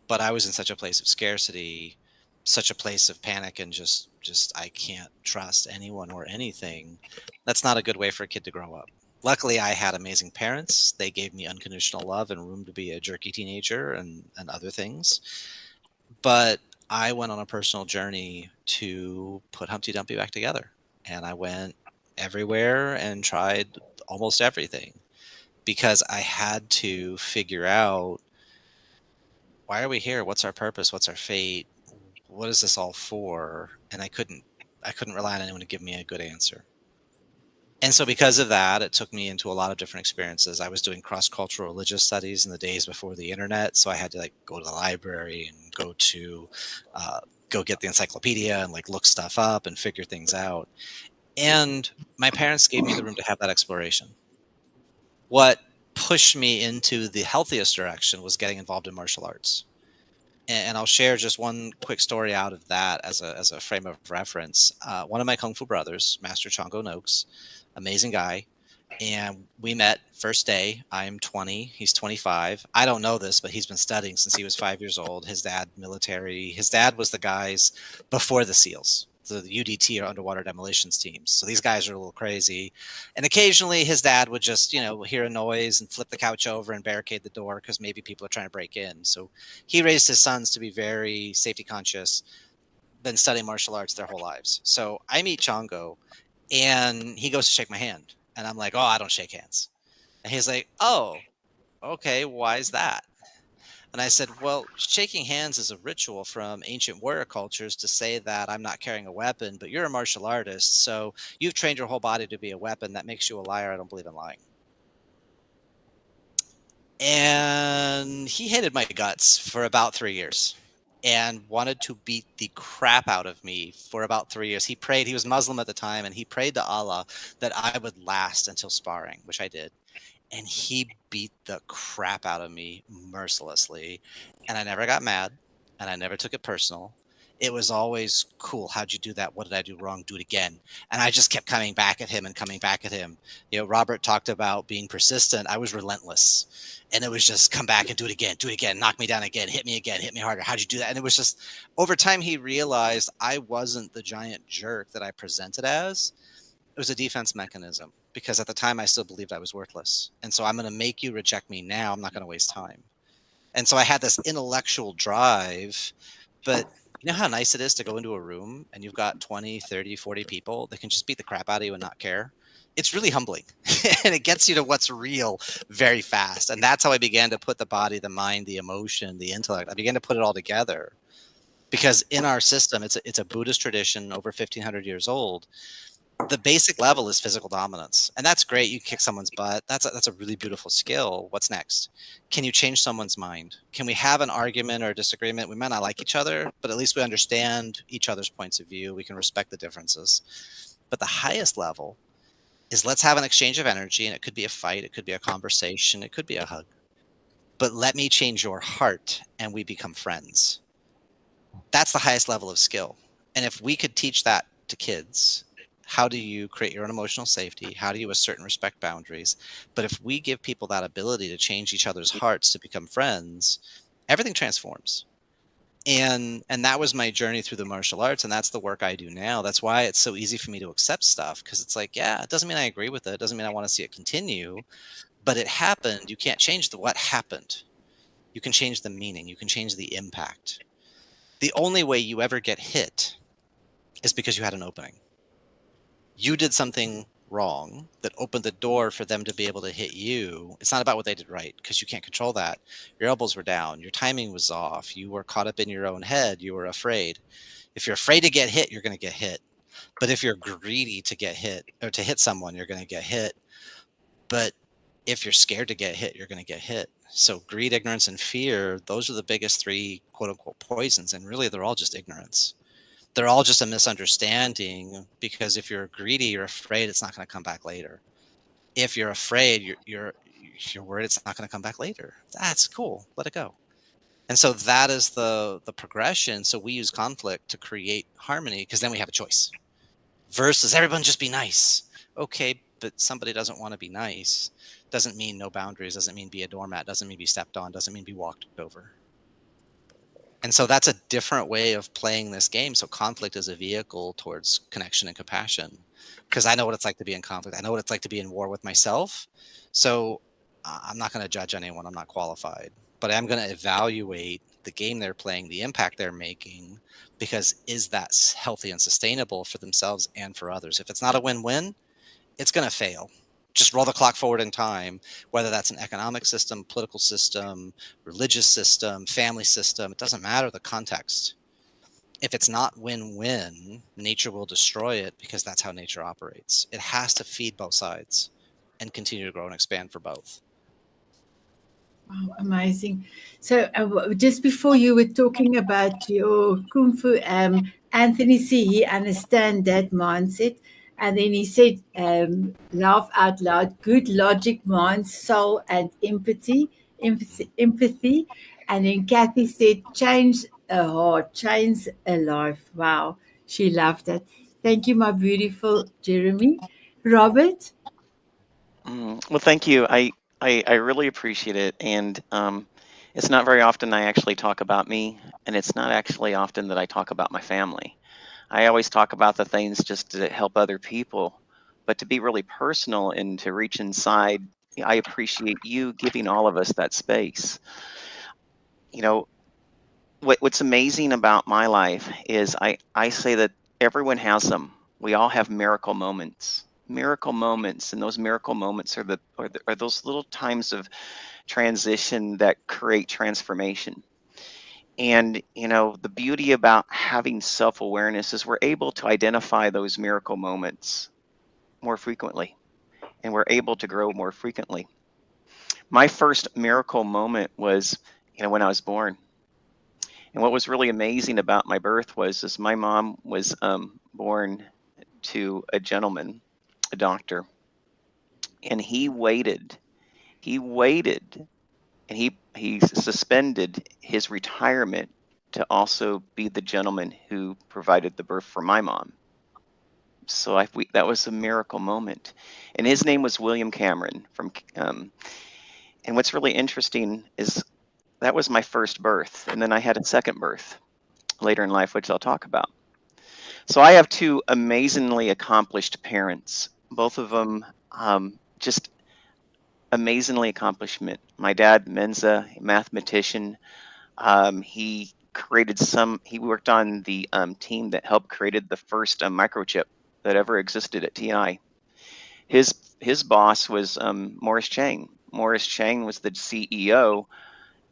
F: but I was in such a place of scarcity, such a place of panic, and just I can't trust anyone or anything. That's not a good way for a kid to grow up. Luckily, I had amazing parents. They gave me unconditional love and room to be a jerky teenager and other things. But I went on a personal journey to put Humpty Dumpty back together. And I went everywhere and tried almost everything because I had to figure out, why are we here? What's our purpose? What's our fate? What is this all for? And I couldn't rely on anyone to give me a good answer. And so because of that, it took me into a lot of different experiences. I was doing cross-cultural religious studies in the days before the internet. So I had to go to the library and go get the encyclopedia and look stuff up and figure things out. And my parents gave me the room to have that exploration. What pushed me into the healthiest direction was getting involved in martial arts. And I'll share just one quick story out of that as a frame of reference. One of my Kung Fu brothers, Master Chongo Noakes, amazing guy. And we met first day. I'm 20. He's 25. I don't know this, but he's been studying since he was 5 years old. His dad, military. His dad was the guys before the SEALs. the UDT, or underwater demolitions teams. So these guys are a little crazy. And occasionally his dad would just, hear a noise and flip the couch over and barricade the door because maybe people are trying to break in. So he raised his sons to be very safety conscious, been studying martial arts their whole lives. So I meet Chongo and he goes to shake my hand. And I'm like, oh, I don't shake hands. And he's like, oh, okay, why is that? And I said, well, shaking hands is a ritual from ancient warrior cultures to say that I'm not carrying a weapon, but you're a martial artist. So you've trained your whole body to be a weapon. That makes you a liar. I don't believe in lying. And he hated my guts for about 3 years and wanted to beat the crap out of me for about 3 years. He prayed, he was Muslim at the time, and he prayed to Allah that I would last until sparring, which I did. And he beat the crap out of me mercilessly. And I never got mad and I never took it personal. It was always cool. How'd you do that? What did I do wrong? Do it again. And I just kept coming back at him and coming back at him. Robert talked about being persistent. I was relentless. And it was just come back and do it again, knock me down again, hit me harder. How'd you do that? And it was just over time, he realized I wasn't the giant jerk that I presented as. It was a defense mechanism because at the time I still believed I was worthless. And so I'm going to make you reject me now. I'm not going to waste time. And so I had this intellectual drive, but you know how nice it is to go into a room and you've got 20, 30, 40 people that can just beat the crap out of you and not care? It's really humbling and it gets you to what's real very fast. And that's how I began to put the body, the mind, the emotion, the intellect. I began to put it all together because in our system, it's a Buddhist tradition over 1,500 years old. The basic level is physical dominance, and that's great. You kick someone's butt. That's a really beautiful skill. What's next? Can you change someone's mind? Can we have an argument or a disagreement? We might not like each other, but at least we understand each other's points of view. We can respect the differences. But the highest level is let's have an exchange of energy, and it could be a fight, it could be a conversation, it could be a hug. But let me change your heart, and we become friends. That's the highest level of skill. And if we could teach that to kids, how do you create your own emotional safety? How do you assert and respect boundaries? But if we give people that ability to change each other's hearts to become friends, everything transforms. And that was my journey through the martial arts. And that's the work I do now. That's why it's so easy for me to accept stuff. Because it's like, yeah, it doesn't mean I agree with it. It doesn't mean I want to see it continue. But it happened. You can't change what happened. You can change the meaning. You can change the impact. The only way you ever get hit is because you had an opening. You did something wrong that opened the door for them to be able to hit you. It's not about what they did right because you can't control that. Your elbows were down. Your timing was off. You were caught up in your own head. You were afraid. If you're afraid to get hit, you're going to get hit. But if you're greedy to get hit or to hit someone, you're going to get hit. But if you're scared to get hit, you're going to get hit. So greed, ignorance, and fear, those are the biggest three quote unquote poisons. And really, they're all just ignorance. They're all just a misunderstanding because if you're greedy, you're afraid it's not going to come back later. If you're afraid, you're worried it's not going to come back later. That's cool. Let it go. And so that is the progression. So we use conflict to create harmony because then we have a choice versus everyone just be nice. Okay, but somebody doesn't want to be nice. Doesn't mean no boundaries. Doesn't mean be a doormat. Doesn't mean be stepped on. Doesn't mean be walked over. And so that's a different way of playing this game. So conflict is a vehicle towards connection and compassion because I know what it's like to be in conflict. I know what it's like to be in war with myself. So I'm not going to judge anyone. I'm not qualified, but I'm going to evaluate the game they're playing, the impact they're making, because is that healthy and sustainable for themselves and for others? If it's not a win-win, it's going to fail. Just roll the clock forward in time, whether that's an economic system, political system, religious system, family system, it doesn't matter the context. If it's not win-win, nature will destroy it because that's how nature operates. It has to feed both sides and continue to grow and expand for both.
A: Wow, amazing. So just before you were talking about your Kung Fu, Anthony C, he understand that mindset. And then he said, laugh out loud, good logic, mind, soul, and empathy. And then Kathy said, change a heart, change a life. Wow, she loved it. Thank you, my beautiful Jeremy. Robert?
C: Well, thank you. I really appreciate it. And it's not very often I actually talk about me, and it's not actually often that I talk about my family. I always talk about the things just to help other people, but to be really personal and to reach inside, I appreciate you giving all of us that space. You know, what's amazing about my life is I say that everyone has them. We all have miracle moments, and those miracle moments are those little times of transition that create transformation. And the beauty about having self-awareness is we're able to identify those miracle moments more frequently, and we're able to grow more frequently. My first miracle moment was when I was born. And what was really amazing about my birth was my mom was born to a gentleman, a doctor, and he waited, and he suspended his retirement to also be the gentleman who provided the birth for my mom. So that was a miracle moment, and his name was William Cameron and what's really interesting is that was my first birth, and then I had a second birth later in life, which I'll talk about. So I have two amazingly accomplished parents, both of them just amazingly accomplishment. My dad, Menza, a mathematician, he worked on the team that helped created the first microchip that ever existed at TI. His boss was Morris Chang. Morris Chang was the CEO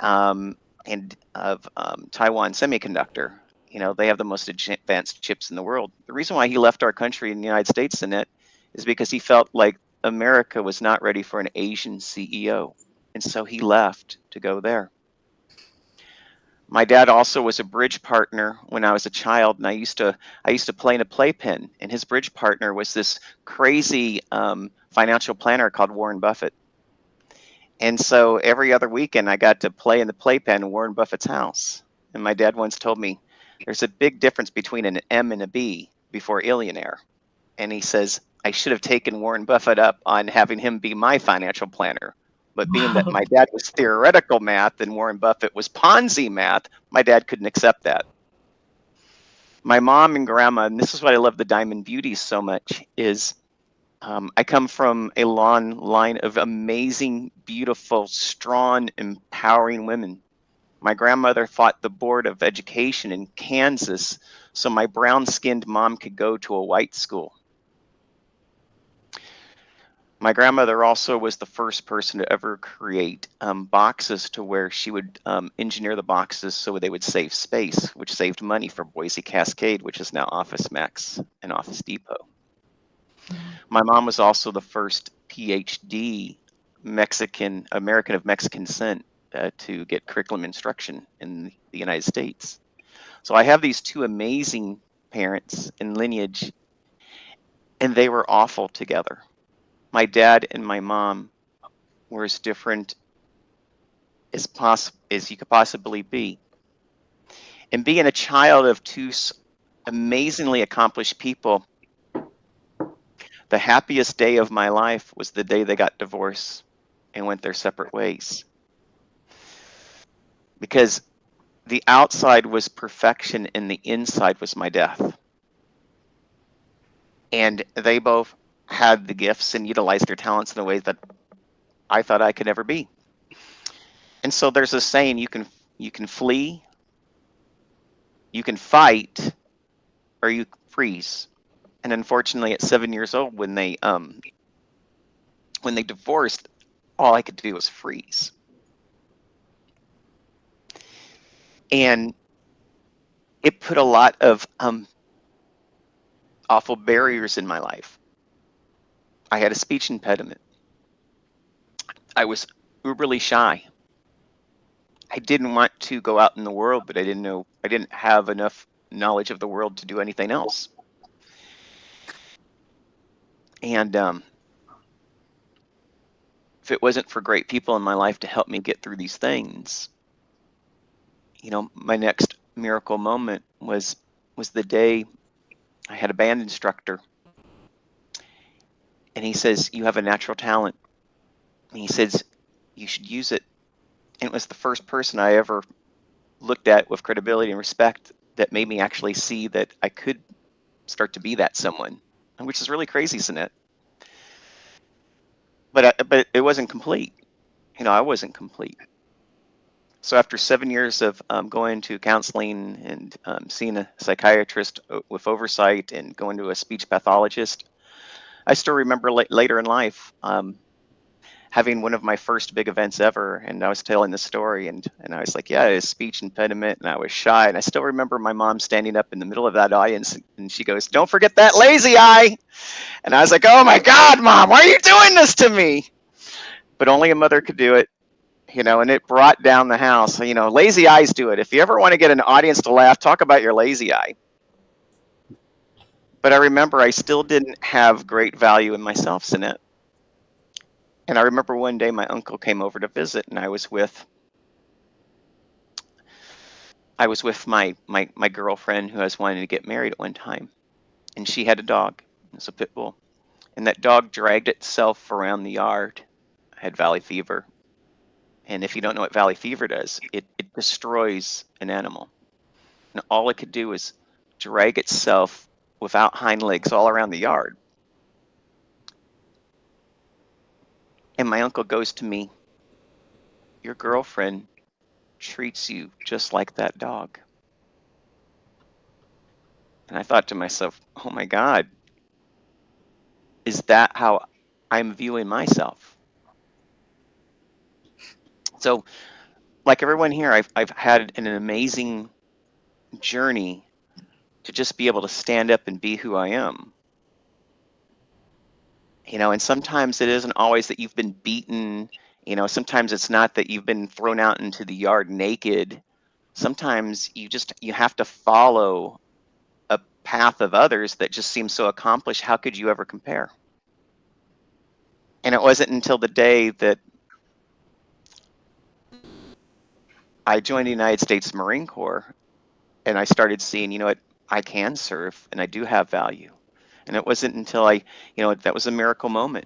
C: um, and of Taiwan Semiconductor. They have the most advanced chips in the world. The reason why he left our country in the United States in it is because he felt like America was not ready for an Asian CEO. And so he left to go there. My dad also was a bridge partner when I was a child, and I used to play in a playpen, and his bridge partner was this crazy financial planner called Warren Buffett. And so every other weekend I got to play in the playpen in Warren Buffett's house. And my dad once told me there's a big difference between an M and a B before Illionaire. And he says, I should have taken Warren Buffett up on having him be my financial planner. But being that
A: Wow.
C: my dad was theoretical math and Warren Buffett was Ponzi math, my dad couldn't accept that. My mom and grandma, and this is why I love the Diamond Beauties so much, is I come from a long line of amazing, beautiful, strong, empowering women. My grandmother fought the Board of Education in Kansas so my brown-skinned mom could go to a white school. My grandmother also was the first person to ever create boxes to where she would engineer the boxes so they would save space, which saved money for Boise Cascade, which is now Office Max and Office Depot. My mom was also the first PhD American of Mexican descent to get curriculum instruction in the United States. So I have these two amazing parents in lineage, and they were awful together. My dad and my mom were as different as you could possibly be. And being a child of two amazingly accomplished people, the happiest day of my life was the day they got divorced and went their separate ways. Because the outside was perfection and the inside was my death. And they both had the gifts and utilized their talents in a way that I thought I could never be. And so there's a saying, you can flee, you can fight, or you freeze. And unfortunately at 7 years old when they divorced, all I could do was freeze. And it put a lot of awful barriers in my life. I had a speech impediment. I was uberly shy. I didn't want to go out in the world, but I didn't have enough knowledge of the world to do anything else. And if it wasn't for great people in my life to help me get through these things, my next miracle moment was the day I had a band instructor, and he says, you have a natural talent. And he says, you should use it. And it was the first person I ever looked at with credibility and respect that made me actually see that I could start to be that someone, which is really crazy, Sinette. But it wasn't complete. I wasn't complete. So after 7 years of going to counseling and seeing a psychiatrist with oversight and going to a speech pathologist, I still remember later in life having one of my first big events ever, and I was telling the story, and I was like, yeah, a speech impediment, and I was shy, and I still remember my mom standing up in the middle of that audience, and she goes, "Don't forget that lazy eye," and I was like, "Oh my God, Mom, why are you doing this to me?" But only a mother could do it, and it brought down the house. Lazy eyes do it. If you ever want to get an audience to laugh, talk about your lazy eye. But I remember I still didn't have great value in myself, Sinette. And I remember one day my uncle came over to visit, and I was with my girlfriend who I was wanting to get married at one time, and she had a dog. It was a pit bull, and that dog dragged itself around the yard. I had valley fever, and if you don't know what valley fever does, it destroys an animal, and all it could do is drag itself without hind legs all around the yard. And my uncle goes to me, "Your girlfriend treats you just like that dog." And I thought to myself, oh my God, is that how I'm viewing myself? So, like everyone here, I've had an amazing journey to just be able to stand up and be who I am. And sometimes it isn't always that you've been beaten. Sometimes it's not that you've been thrown out into the yard naked. Sometimes you have to follow a path of others that just seems so accomplished. How could you ever compare? And it wasn't until the day that I joined the United States Marine Corps and I started seeing, what, I can serve and I do have value. And it wasn't until that was a miracle moment,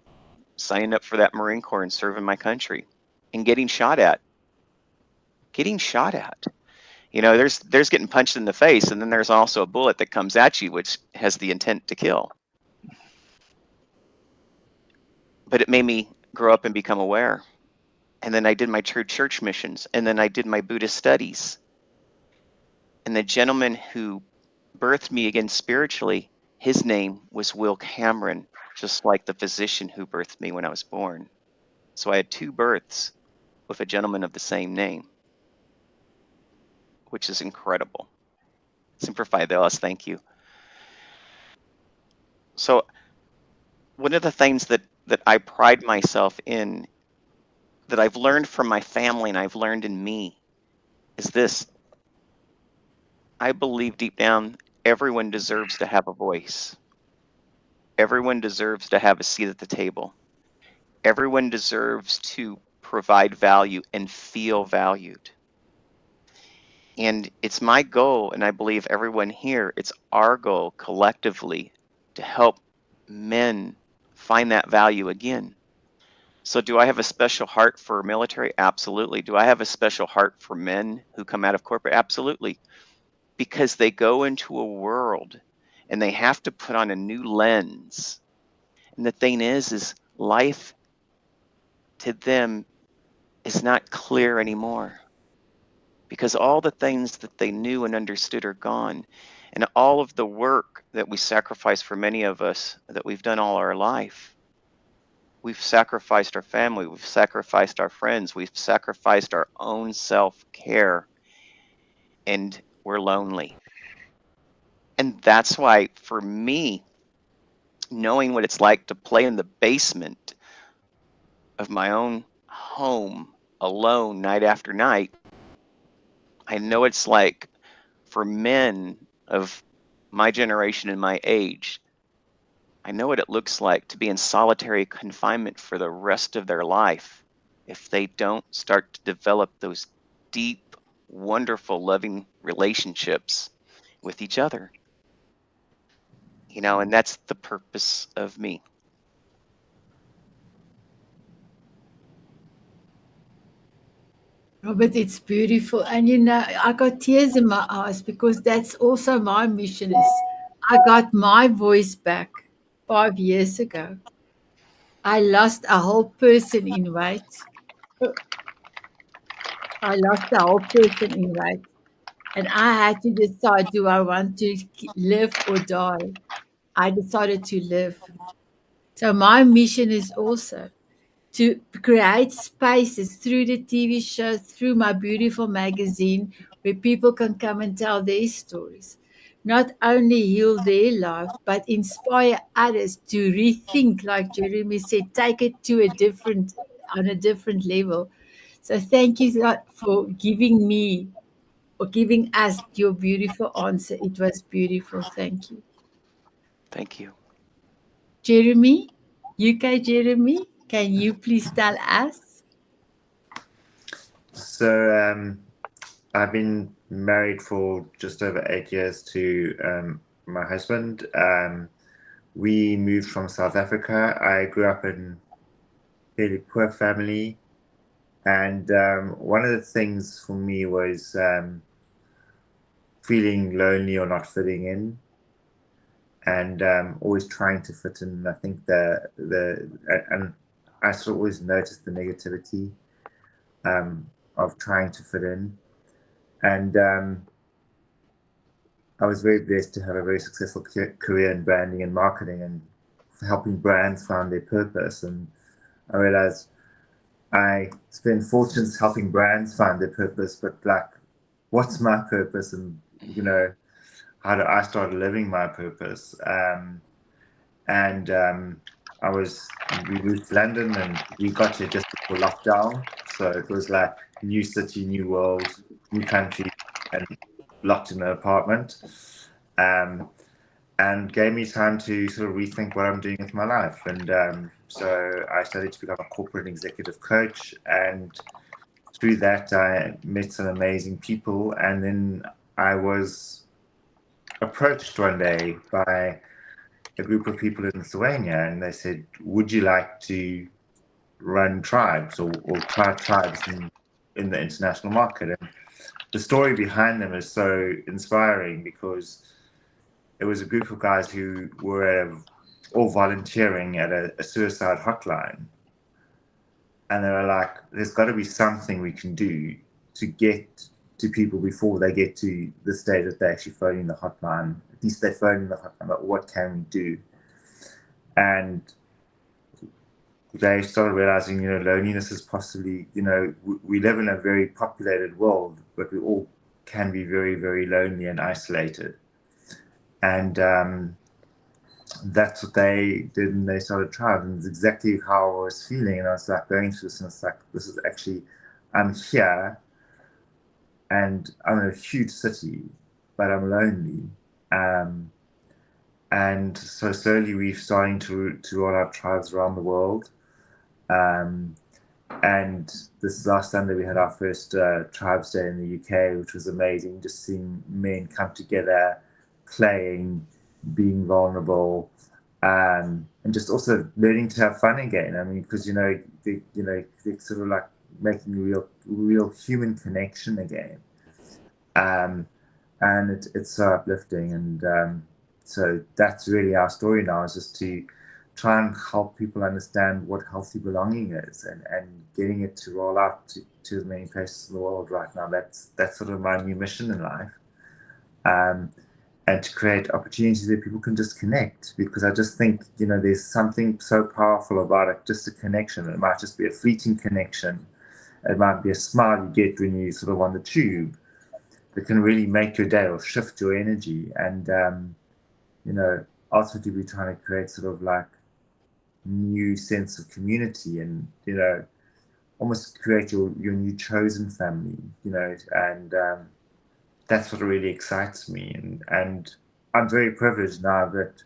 C: signing up for that Marine Corps and serving my country and getting shot at. There's getting punched in the face, and then there's also a bullet that comes at you, which has the intent to kill. But it made me grow up and become aware. And then I did my true church missions, and then I did my Buddhist studies. And the gentleman who birthed me again spiritually, his name was Will Cameron, just like the physician who birthed me when I was born. So I had 2 births with a gentleman of the same name, which is incredible. Simplify Delos, thank you. So one of the things that I pride myself in, that I've learned from my family and I've learned in me, is this. I believe deep down, everyone deserves to have a voice. Everyone deserves to have a seat at the table. Everyone deserves to provide value and feel valued. And it's my goal, and I believe everyone here, it's our goal collectively to help men find that value again. So do I have a special heart for military? Absolutely. Do I have a special heart for men who come out of corporate? Absolutely. Because they go into a world and they have to put on a new lens. And the thing is life to them is not clear anymore, because all the things that they knew and understood are gone. And all of the work that we sacrifice, for many of us, that we've done all our life, we've sacrificed our family, we've sacrificed our friends, we've sacrificed our own self-care, and we're lonely. And that's why, for me, knowing what it's like to play in the basement of my own home alone night after night, I know it's like for men of my generation and my age, I know what it looks like to be in solitary confinement for the rest of their life if they don't start to develop those deep, wonderful, loving relationships with each other. And that's the purpose of me.
A: Robert, it's beautiful. And I got tears in my eyes because that's also my mission is I got my voice back 5 years ago. I lost a whole person in weight. I lost a whole person in weight. And I had to decide, do I want to live or die? I decided to live. So my mission is also to create spaces through the TV shows, through my beautiful magazine, where people can come and tell their stories. Not only heal their life, but inspire others to rethink, like Jeremy said, take it to on a different level. So thank you for giving me or giving us your beautiful answer. It was beautiful. Thank you.
C: Thank you.
A: Jeremy, UK Jeremy, can you please tell us?
G: So I've been married for just over 8 years to my husband. We moved from South Africa. I grew up in a fairly poor family. And one of the things for me was feeling lonely or not fitting in, and always trying to fit in. I think and I sort of always noticed the negativity of trying to fit in, and I was very blessed to have a very successful career in branding and marketing and helping brands find their purpose. And I realized I spend fortunes helping brands find their purpose, but like, what's my purpose? And how do I start living my purpose? And we moved to London, and we got here just before lockdown. So it was like new city, new world, new country, and locked in an apartment. And gave me time to sort of rethink what I'm doing with my life. And so I started to become a corporate executive coach. And through that, I met some amazing people. And then I was approached one day by a group of people in Lithuania, and they said, would you like to run tribes or try tribes in the international market? And the story behind them is so inspiring, because it was a group of guys who were all volunteering at a suicide hotline. And they were like, there's got to be something we can do to get to people before they get to the stage that they're actually phoning the hotline. At least they're phoning the hotline, but what can we do? And they started realizing, loneliness is possibly, we live in a very populated world, but we all can be very, very lonely and isolated. And that's what they did, and they started trying. And it's exactly how I was feeling. And I was like going through this, and it's like, this is actually, I'm here, and I'm in a huge city, but I'm lonely. And so slowly we're starting to roll out tribes around the world. And this last Sunday we had our first Tribes Day in the UK, which was amazing. Just seeing men come together, playing, being vulnerable, and just also learning to have fun again. I mean, because they sort of like making real human connection again, and it's so uplifting. And so that's really our story now, is just to try and help people understand what healthy belonging is, and getting it to roll out to as many places in the world right now. That's sort of my new mission in life. And to create opportunities where people can just connect, because I just think, there's something so powerful about it, just a connection. It might just be a fleeting connection. It might be a smile you get when you sort of on the tube. It can really make your day or shift your energy. And, ultimately we're trying to create sort of like new sense of community, and, almost create your new chosen family, and that's what really excites me. And I'm very privileged now that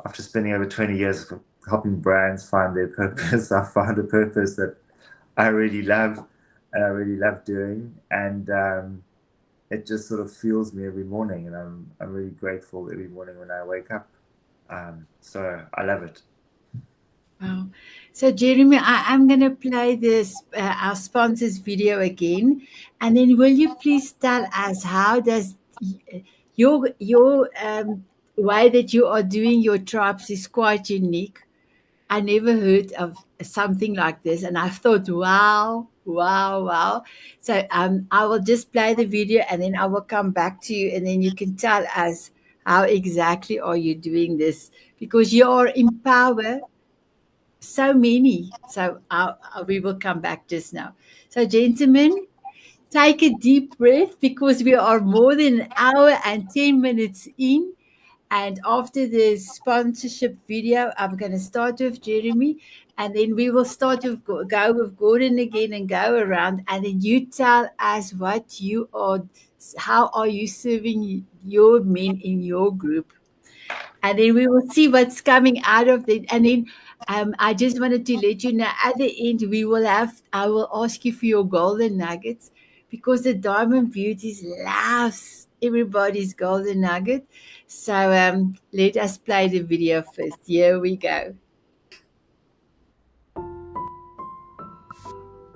G: after spending over 20 years helping brands find their purpose, I found a purpose that I really love, and I really love doing. And it just sort of fuels me every morning, and I'm really grateful every morning when I wake up. So I love it.
A: Wow. So Jeremy, I'm going to play this our sponsors video again, and then will you please tell us, how does your way that you are doing your tribes is quite unique. I never heard of something like this, and I thought, wow, wow, wow. So I will just play the video, and then I will come back to you, and then you can tell us how exactly are you doing this, because you are empower so many. So we will come back just now. So, gentlemen, take a deep breath, because we are more than an hour and 10 minutes in. And after the sponsorship video, I'm going to start with Jeremy, and then we will start with go with Gordon again and go around. And then you tell us what you are, how are you serving your men in your group, and then we will see what's coming out of it. And then I just wanted to let you know at the end I will ask you for your golden nuggets, because the Diamond Beauties loves everybody's golden nugget. So let us play the video first. Here we go.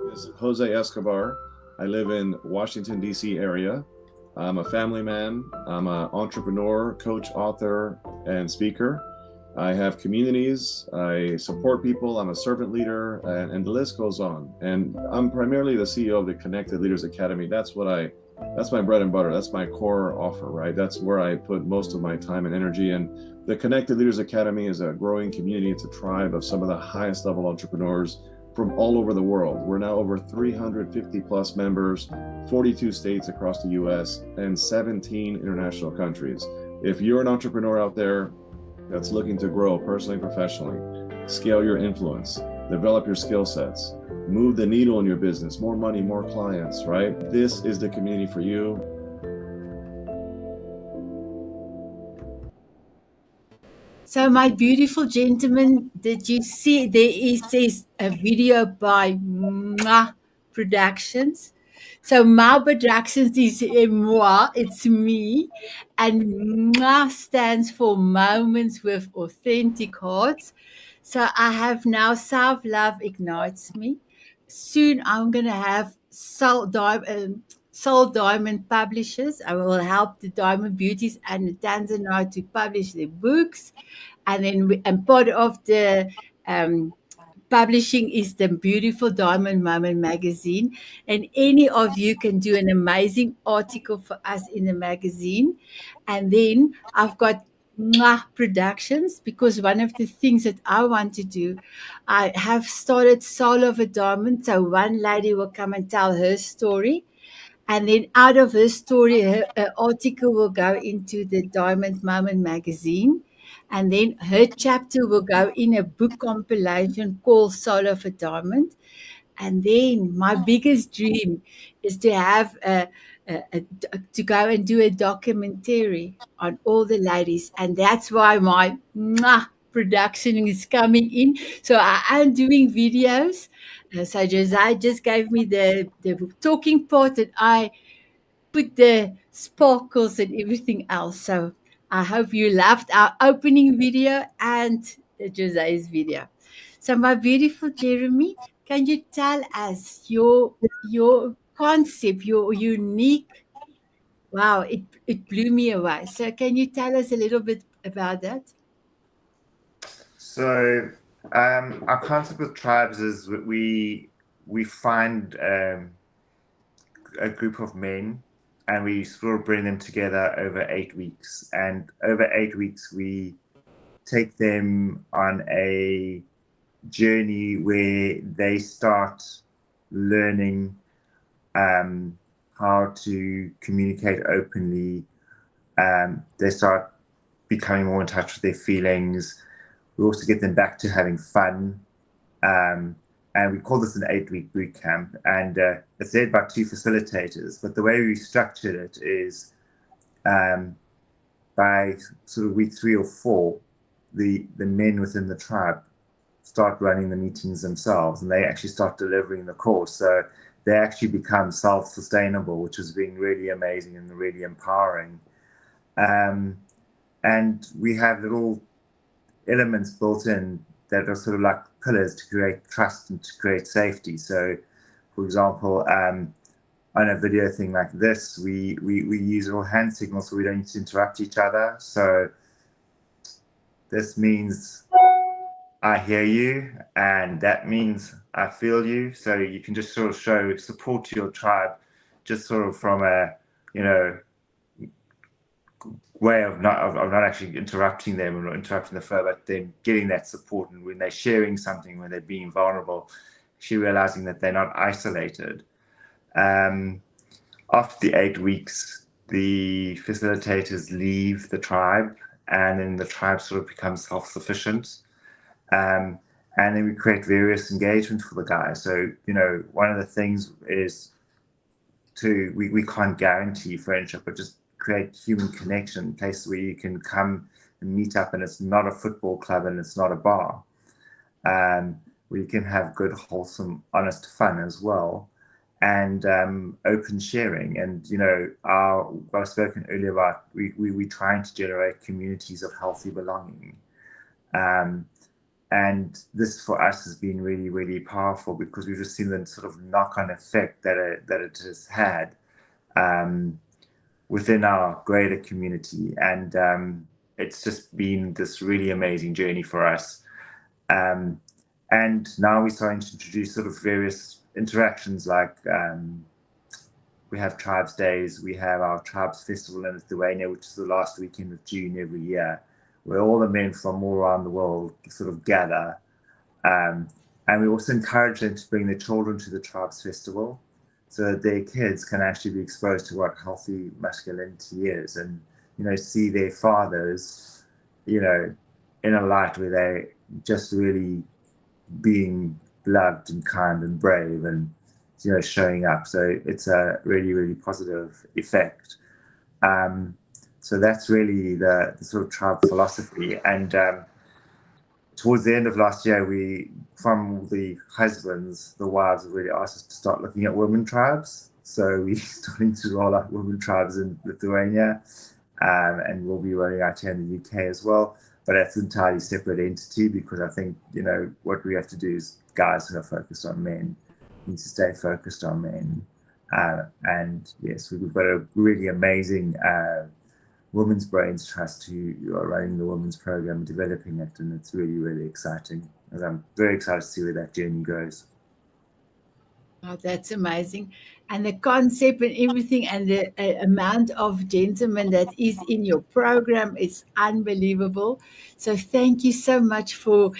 H: This is Jose Escobar. I live in Washington, D.C. area. I'm a family man. I'm an entrepreneur, coach, author, and speaker. I have communities. I support people. I'm a servant leader, and the list goes on. And I'm primarily the CEO of the Connected Leaders Academy. That's my bread and butter. That's my core offer, right? That's where I put most of my time and energy. And the Connected Leaders Academy is a growing community. It's a tribe of some of the highest level entrepreneurs from all over the world. We're now over 350 plus members, 42 states across the US, and 17 international countries. If you're an entrepreneur out there that's looking to grow personally and professionally, scale your influence, develop your skill sets, move the needle in your business, more money, more clients, right? This is the community for you.
A: So, my beautiful gentlemen, did you see there is a video by Mwah Productions? So, Ma Productions is moi, it's me, and Mwah stands for Moments with Authentic Hearts. So, I have now Self Love Ignites Me. Soon, I'm going to have Soul Diamond Publishers. I will help the Diamond Beauties and the Tanzanite to publish their books. And then and part of the publishing is the beautiful Diamond Moment magazine. And any of you can do an amazing article for us in the magazine. And then I've got Mwah Productions, because one of the things that I want to do, I have started Soul of a Diamond. So one lady will come and tell her story. And then out of her story, her article will go into the Diamond Moment magazine. And then her chapter will go in a book compilation called Soul of a Diamond. And then my biggest dream is to have to go and do a documentary on all the ladies. And that's why my production is coming in. So I am doing videos. So Josiah just gave me the talking part, and I put the sparkles and everything else. So I hope you loved our opening video and Josiah's video. So my beautiful Jeremy, can you tell us your concept, your unique? Wow, it blew me away. So can you tell us a little bit about that?
G: So our concept with tribes is we find a group of men, and we sort of bring them together over 8 weeks. And over 8 weeks, we take them on a journey where they start learning how to communicate openly. They start becoming more in touch with their feelings. We also get them back to having fun. And we call this an 8-week boot camp. And it's led by 2 facilitators. But the way we structured it is by sort of week 3 or 4, the men within the tribe start running the meetings themselves, and they actually start delivering the course. So they actually become self-sustainable, which has been really amazing and really empowering. And we have little elements built in that are sort of like pillars to create trust and to create safety. So, for example, on a video thing like this, we use all hand signals so we don't need to interrupt each other. So this means I hear you, and that means I feel you. So you can just sort of show support to your tribe, just sort of from a, you know, way of not actually interrupting them or interrupting the flow, but them getting that support. And when they're sharing something, when they're being vulnerable, actually realizing that they're not isolated. After the 8 weeks, the facilitators leave the tribe, and then the tribe sort of becomes self-sufficient. And then we create various engagements for the guys. So, you know, one of the things is we can't guarantee friendship, but just create human connection, places where you can come and meet up, and it's not a football club and it's not a bar, where you can have good, wholesome, honest fun as well, and open sharing. And, you know, what I've spoken earlier about, we're trying to generate communities of healthy belonging. And this for us has been really, really powerful, because we've just seen the sort of knock-on effect that it has had within our greater community. And it's just been this really amazing journey for us. And now we're starting to introduce sort of various interactions, like we have Tribes Days, we have our Tribes Festival in Lithuania, which is the last weekend of June every year, where all the men from all around the world sort of gather. And we also encourage them to bring their children to the Tribes Festival, so that their kids can actually be exposed to what healthy masculinity is, and, you know, see their fathers, you know, in a light where they're just really being loved and kind and brave and, you know, showing up. So it's a really, really positive effect. So that's really the sort of tribe philosophy. And towards the end of last year, from the husbands, the wives have really asked us to start looking at women tribes. So we're starting to roll out women tribes in Lithuania, and we'll be rolling out here in the UK as well. But that's an entirely separate entity, because I think, you know, what we have to do is guys who are focused on men need to stay focused on men. And yes, we've got a really amazing Women's Brains Trust who are running the women's program, developing it, and it's really, really exciting. And I'm very excited to see where that journey goes.
A: Oh, that's amazing. And the concept and everything, and the amount of gentlemen that is in your program is unbelievable. So thank you so much for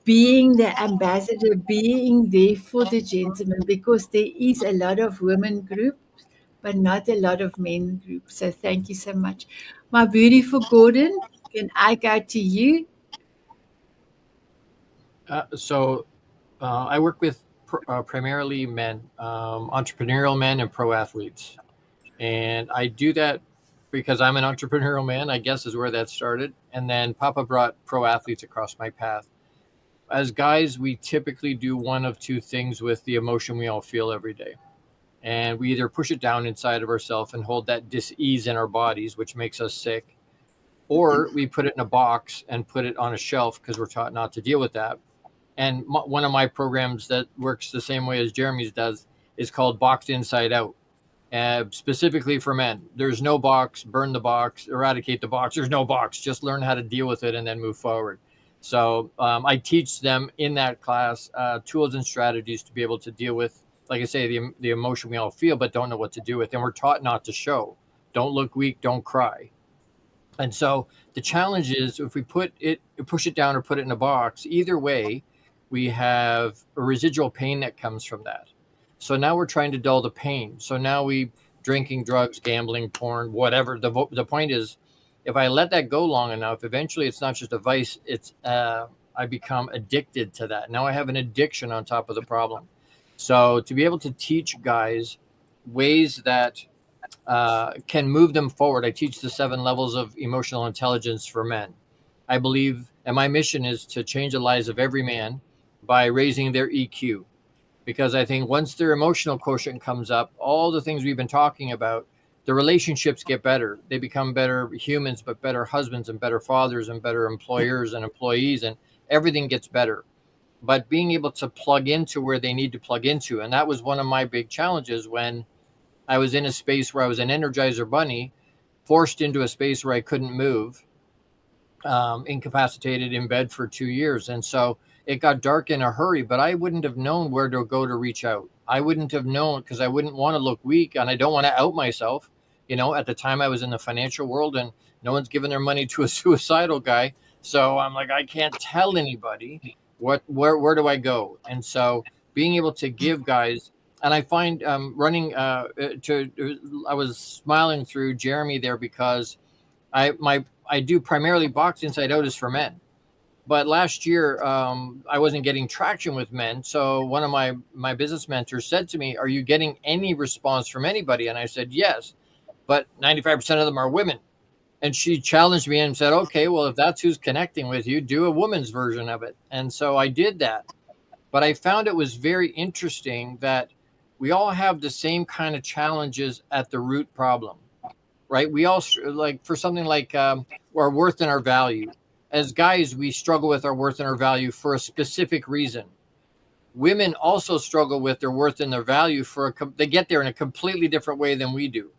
A: being the ambassador, being there for the gentlemen, because there is a lot of women groups, but not a lot of men groups. So thank you so much. My beautiful Gordon, can I go to you?
D: I work with primarily men, entrepreneurial men and pro athletes. And I do that because I'm an entrepreneurial man, I guess is where that started. And then Papa brought pro athletes across my path. As guys, we typically do one of two things with the emotion we all feel every day. And we either push it down inside of ourselves and hold that dis-ease in our bodies, which makes us sick, or we put it in a box and put it on a shelf because we're taught not to deal with that. And one of my programs that works the same way as Jeremy's does is called Boxed Inside Out, specifically for men. There's no box, burn the box, eradicate the box. There's no box, just learn how to deal with it and then move forward. So I teach them in that class tools and strategies to be able to deal with, like I say, the emotion we all feel, but don't know what to do with. And we're taught not to show. Don't look weak, don't cry. And so the challenge is, if we push it down or put it in a box, either way, we have a residual pain that comes from that. So now we're trying to dull the pain. So now we drinking, drugs, gambling, porn, whatever. The point is, if I let that go long enough, eventually it's not just a vice. It's I become addicted to that. Now I have an addiction on top of the problem. So to be able to teach guys ways that can move them forward, I teach the 7 levels of emotional intelligence for men. I believe, and my mission is to change the lives of every man by raising their EQ. Because I think once their emotional quotient comes up, all the things we've been talking about, the relationships get better. They become better humans, but better husbands and better fathers and better employers and employees, and everything gets better. But being able to plug into where they need to plug into. And that was one of my big challenges when I was in a space where I was an Energizer bunny, forced into a space where I couldn't move. incapacitated in bed for 2 years. And so it got dark in a hurry, but I wouldn't have known where to go to reach out. I wouldn't have known because I wouldn't want to look weak and I don't want to out myself. You know, at the time I was in the financial world and no one's giving their money to a suicidal guy. So I'm like, I can't tell anybody where do I go? And so being able to give guys, and I find running I was smiling through Jeremy there because I do primarily box inside out is for men. But last year, I wasn't getting traction with men. So one of my business mentors said to me, "Are you getting any response from anybody?" And I said, "Yes, but 95% of them are women." And she challenged me and said, "Okay, well, if that's who's connecting with you, do a woman's version of it." And so I did that. But I found it was very interesting that we all have the same kind of challenges at the root problem, right? We all like for something like our worth and our value. As guys, we struggle with our worth and our value for a specific reason. Women also struggle with their worth and their value they get there in a completely different way than we do.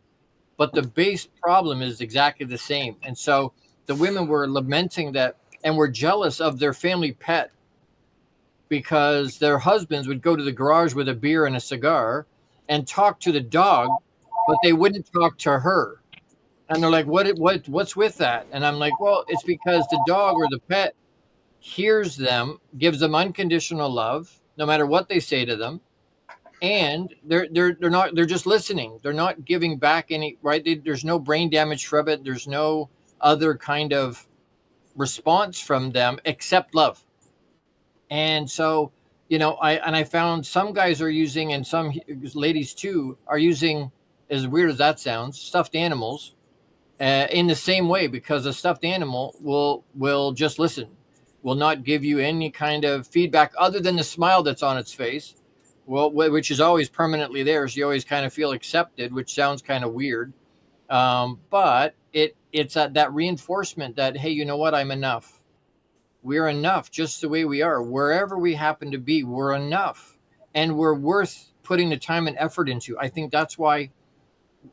D: But the base problem is exactly the same. And so the women were lamenting that and were jealous of their family pet because their husbands would go to the garage with a beer and a cigar and talk to the dog, but they wouldn't talk to her. And they're like, what's with that? And I'm like, well, it's because the dog or the pet hears them, gives them unconditional love, no matter what they say to them. And they're just listening. They're not giving back any, right? There's no brain damage from it. There's no other kind of response from them except love. And so, I found some guys are using, and some ladies too, are using, as weird as that sounds, stuffed animals in the same way, because a stuffed animal will just listen, will not give you any kind of feedback other than the smile that's on its face, which is always permanently there. So you always kind of feel accepted, which sounds kind of weird. But it's that reinforcement that, hey, you know what? I'm enough. We're enough just the way we are. Wherever we happen to be, we're enough. And we're worth putting the time and effort into. I think that's why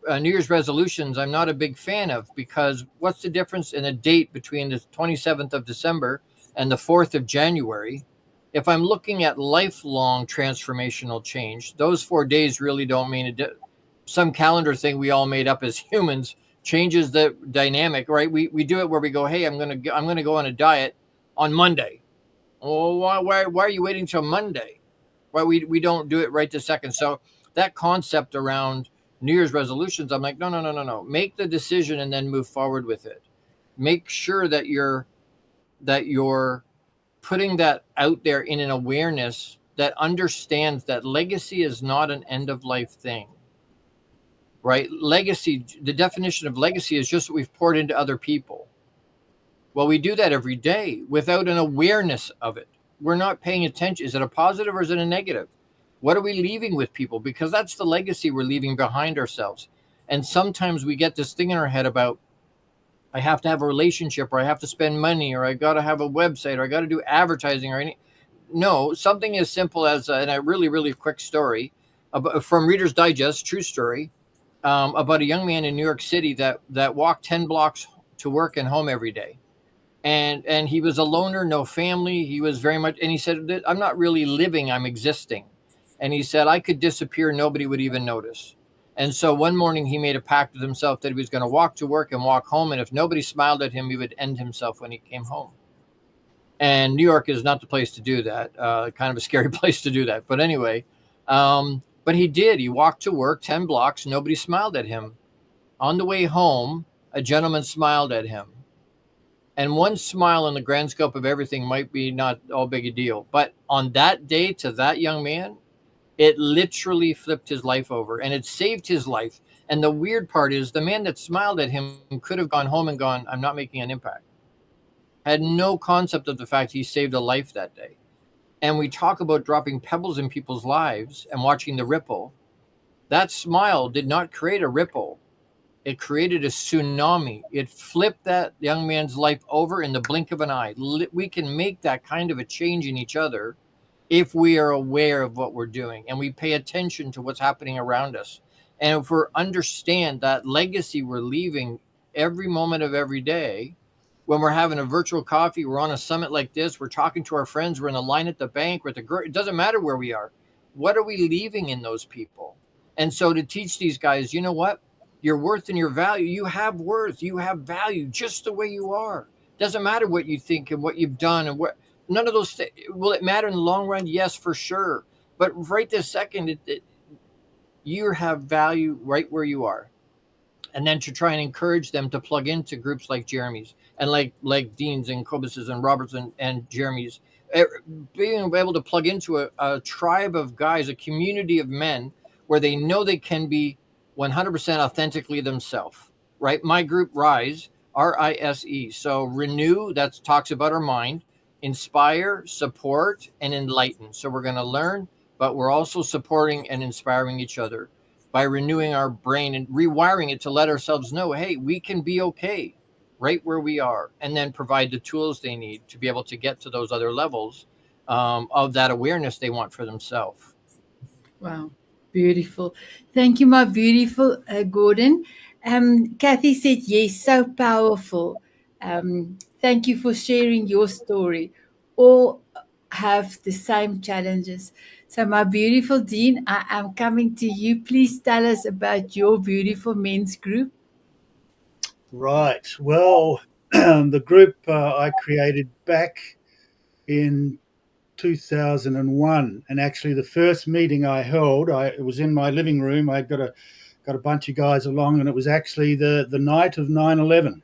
D: New Year's resolutions I'm not a big fan of, because what's the difference in a date between the 27th of December and the 4th of January? If I'm looking at lifelong transformational change, those 4 days really don't mean some calendar thing we all made up as humans changes the dynamic, right? We do it where we go, hey, I'm gonna go on a diet on Monday. Well, why are you waiting till Monday? Why we don't do it right this second? So that concept around New Year's resolutions, I'm like, no. Make the decision and then move forward with it. Make sure that you're putting that out there in an awareness that understands that legacy is not an end of life thing, right? Legacy, the definition of legacy is just what we've poured into other people. Well, we do that every day without an awareness of it. We're not paying attention. Is it a positive or is it a negative? What are we leaving with people? Because that's the legacy we're leaving behind ourselves. And sometimes we get this thing in our head about, I have to have a relationship, or I have to spend money, or I got to have a website, or I got to do advertising, or any. No, something as simple as, and a really, really quick story from Reader's Digest, true story, about a young man in New York City that walked 10 blocks to work and home every day. And he was a loner, no family. He was very much, and he said, I'm not really living, I'm existing. And he said, I could disappear, nobody would even notice. And so one morning he made a pact with himself that he was going to walk to work and walk home. And if nobody smiled at him, he would end himself when he came home. And New York is not the place to do that. Kind of a scary place to do that. But anyway, but he did. He walked to work 10 blocks. Nobody smiled at him. On the way home, a gentleman smiled at him. And one smile in the grand scope of everything might be not all big a deal. But on that day, to that young man, it literally flipped his life over, and it saved his life. And the weird part is the man that smiled at him could have gone home and gone, I'm not making an impact. Had no concept of the fact he saved a life that day. And we talk about dropping pebbles in people's lives and watching the ripple. That smile did not create a ripple. It created a tsunami. It flipped that young man's life over in the blink of an eye. We can make that kind of a change in each other if we are aware of what we're doing and we pay attention to what's happening around us. And if we understand that legacy we're leaving every moment of every day, when we're having a virtual coffee, we're on a summit like this, we're talking to our friends, we're in the line at the bank, we're at the it doesn't matter where we are. What are we leaving in those people? And so to teach these guys, you know what? Your worth and your value, you have worth, you have value just the way you are. Doesn't matter what you think and what you've done and what, none of those things. Will it matter in the long run? Yes, for sure. But right this second, you have value right where you are. And then to try and encourage them to plug into groups like Jeremy's and like Dean's and Cobus's and Robert's and Jeremy's, being able to plug into a tribe of guys, a community of men where they know they can be 100% authentically themselves, right? My group, Rise, RISE. So renew, that talks about our mind, inspire, support, and enlighten. So we're going to learn, but we're also supporting and inspiring each other by renewing our brain and rewiring it to let ourselves know, hey, we can be okay right where we are, and then provide the tools they need to be able to get to those other levels of that awareness they want for themselves.
A: Wow, beautiful. Thank you, my beautiful Gordon. Kathy said, yes, so powerful. Thank you for sharing your story. All have the same challenges. So, my beautiful Dean, I am coming to you. Please tell us about your beautiful men's group.
B: Right. Well, the group I created back in 2001, and actually the first meeting I held, it was in my living room. I got a bunch of guys along, and it was actually the night of 9/11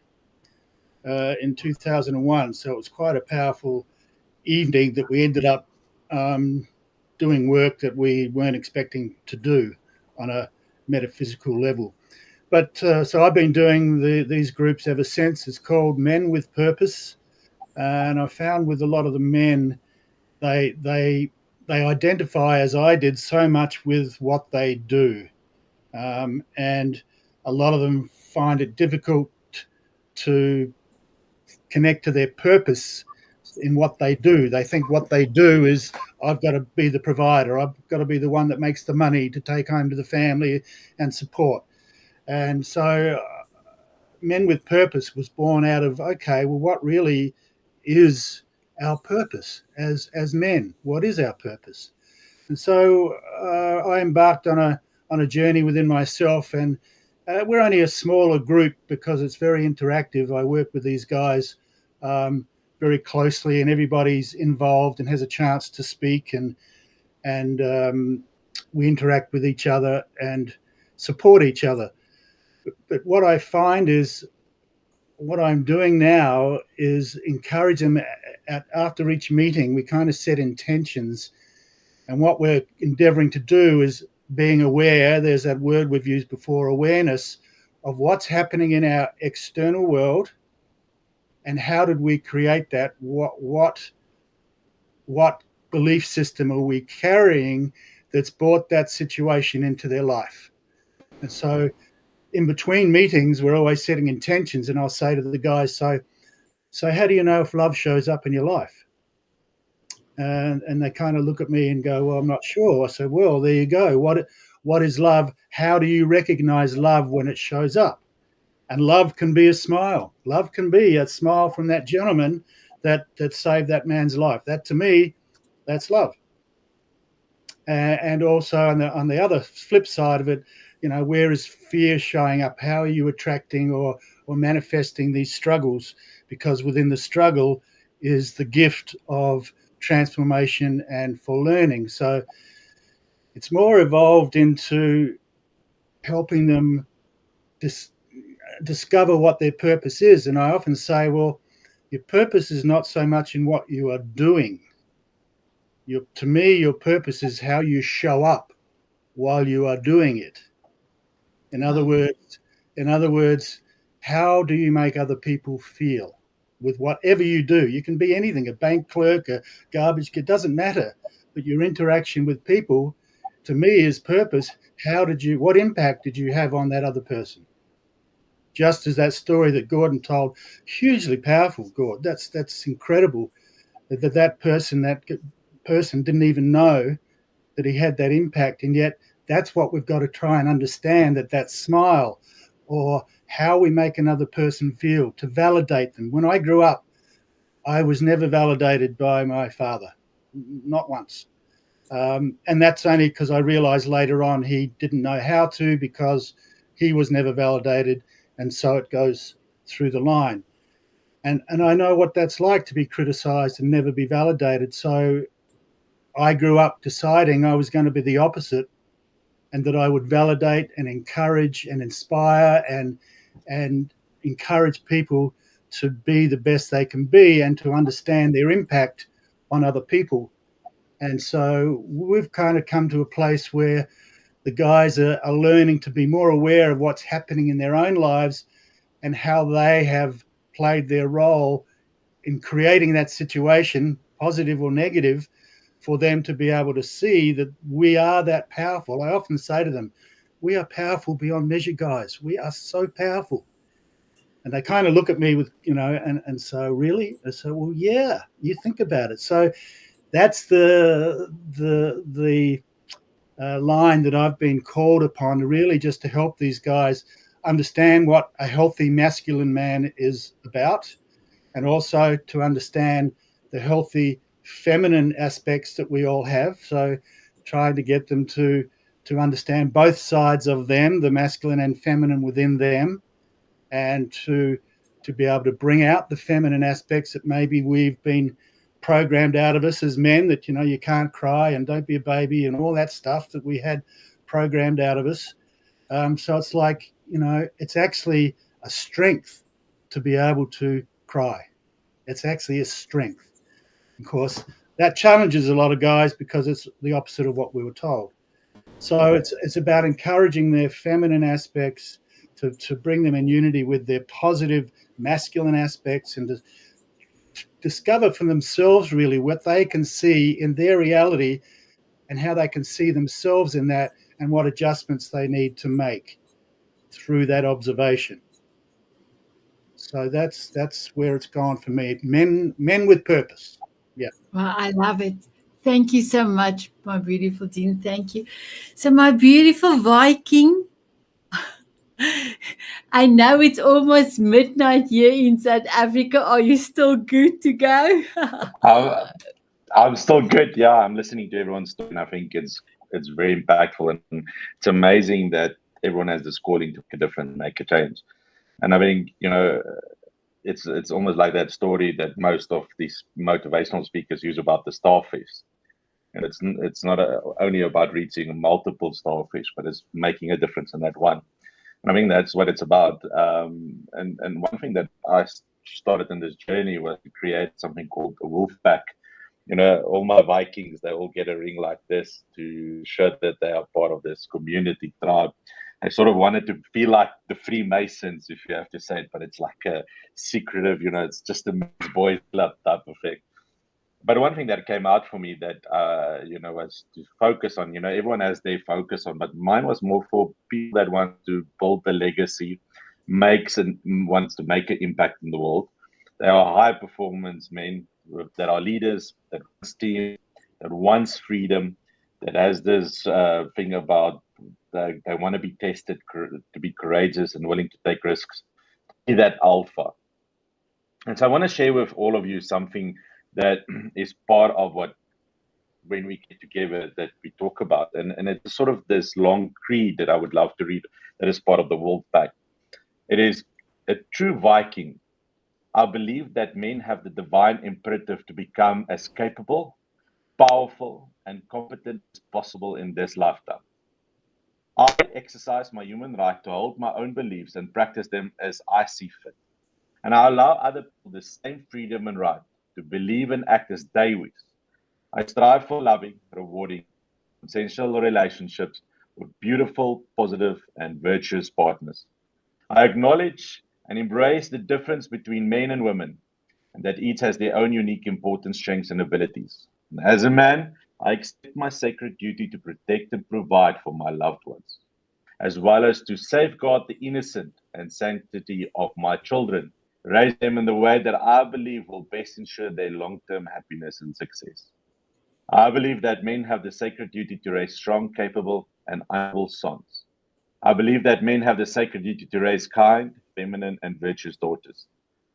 B: in 2001. So it was quite a powerful evening that we ended up doing work that we weren't expecting to do on a metaphysical level. But so I've been doing these groups ever since. It's called Men with Purpose, and I found with a lot of the men, they identify, as I did, so much with what they do, and a lot of them find it difficult to connect to their purpose in what they do. They think what they do is, I've got to be the provider, I've got to be the one that makes the money to take home to the family and support. And so Men with Purpose was born out of, okay, well, what really is our purpose as men? What is our purpose? And so I embarked on a journey within myself, and we're only a smaller group because it's very interactive. I work with these guys very closely, and everybody's involved and has a chance to speak, and we interact with each other and support each other. But what I find is, what I'm doing now is encourage them after each meeting. We kind of set intentions, and what we're endeavoring to do is being aware. There's that word we've used before, awareness of what's happening in our external world, and how did we create that? What belief system are we carrying that's brought that situation into their life? And so in between meetings, we're always setting intentions, and I'll say to the guys, so how do you know if love shows up in your life? And they kind of look at me and go, well, I'm not sure. I said, well, there you go. What is love? How do you recognize love when it shows up? And love can be a smile. Love can be a smile from that gentleman that saved that man's life. That, to me, that's love. And also on the other flip side of it, where is fear showing up? How are you attracting or manifesting these struggles? Because within the struggle is the gift of transformation and for learning. So it's more evolved into helping them discover what their purpose is. And I often say, well, your purpose is not so much in what you are doing. To me, your purpose is how you show up while you are doing it. In other words, how do you make other people feel with whatever you do? You can be anything, a bank clerk, a garbage kid, doesn't matter. But your interaction with people, to me, is purpose. What impact did you have on that other person? Just as that story that Gordon told, hugely powerful, Gordon. That's incredible. That person didn't even know that he had that impact, and yet that's what we've got to try and understand, that smile or how we make another person feel, to validate them. When I grew up, I was never validated by my father, not once. And that's only because I realized later on he didn't know how to, because he was never validated. And so it goes through the line. And I know what that's like, to be criticized and never be validated. So I grew up deciding I was going to be the opposite, and that I would validate and encourage and inspire and encourage people to be the best they can be and to understand their impact on other people. And so we've kind of come to a place where the guys are learning to be more aware of what's happening in their own lives and how they have played their role in creating that situation, positive or negative, for them to be able to see that we are that powerful. I often say to them, we are powerful beyond measure, guys. We are so powerful. And they kind of look at me with, and so really? I say, well, yeah, you think about it. So that's the line that I've been called upon, to really just to help these guys understand what a healthy masculine man is about, and also to understand the healthy feminine aspects that we all have. So trying to get them to understand both sides of them, the masculine and feminine within them, and to be able to bring out the feminine aspects that maybe we've been programmed out of us as men, that, you can't cry and don't be a baby and all that stuff that we had programmed out of us. So it's like, it's actually a strength to be able to cry. It's actually a strength. Of course, that challenges a lot of guys because it's the opposite of what we were told. So it's about encouraging their feminine aspects, to bring them in unity with their positive masculine aspects, and to discover for themselves really what they can see in their reality and how they can see themselves in that, and what adjustments they need to make through that observation. So that's where it's gone for me. Men with purpose. Yeah.
A: Well, I love it. Thank you so much, my beautiful Dean. Thank you. So, my beautiful Viking, I know it's almost midnight here in South Africa. Are you still good to go?
E: I'm still good. Yeah, I'm listening to everyone's story, and I think it's very impactful, and it's amazing that everyone has this calling to make a difference, make a change. And I think it's almost like that story that most of these motivational speakers use about the starfish. And it's not only about reaching multiple starfish, but it's making a difference in that one. And I think that's what it's about. And one thing that I started in this journey was to create something called a wolf pack. All my Vikings, they all get a ring like this to show that they are part of this community tribe. I sort of wanted to feel like the Freemasons, if you have to say it, but it's like a secretive, it's just a men's boys club type of thing. But one thing that came out for me that, was to focus on, everyone has their focus on, but mine was more for people that want to build a legacy, wants to make an impact in the world. They are high performance men that are leaders, that wants team, that wants freedom, that has this thing about they want to be tested, to be courageous and willing to take risks. Be that alpha. And so I want to share with all of you something that is part of what, when we get together, that we talk about. And it's sort of this long creed that I would love to read, that is part of the Wolf Pack. It is: a true Viking, I believe that men have the divine imperative to become as capable, powerful, and competent as possible in this lifetime. I exercise my human right to hold my own beliefs and practice them as I see fit. And I allow other people the same freedom and right to believe and act as they wish. I strive for loving, rewarding, consensual relationships with beautiful, positive, and virtuous partners. I acknowledge and embrace the difference between men and women, and that each has their own unique importance, strengths, and abilities. And as a man, I accept my sacred duty to protect and provide for my loved ones, as well as to safeguard the innocent and sanctity of my children, raise them in the way that I believe will best ensure their long-term happiness and success. I believe that men have the sacred duty to raise strong, capable, and honorable sons. I believe that men have the sacred duty to raise kind, feminine, and virtuous daughters.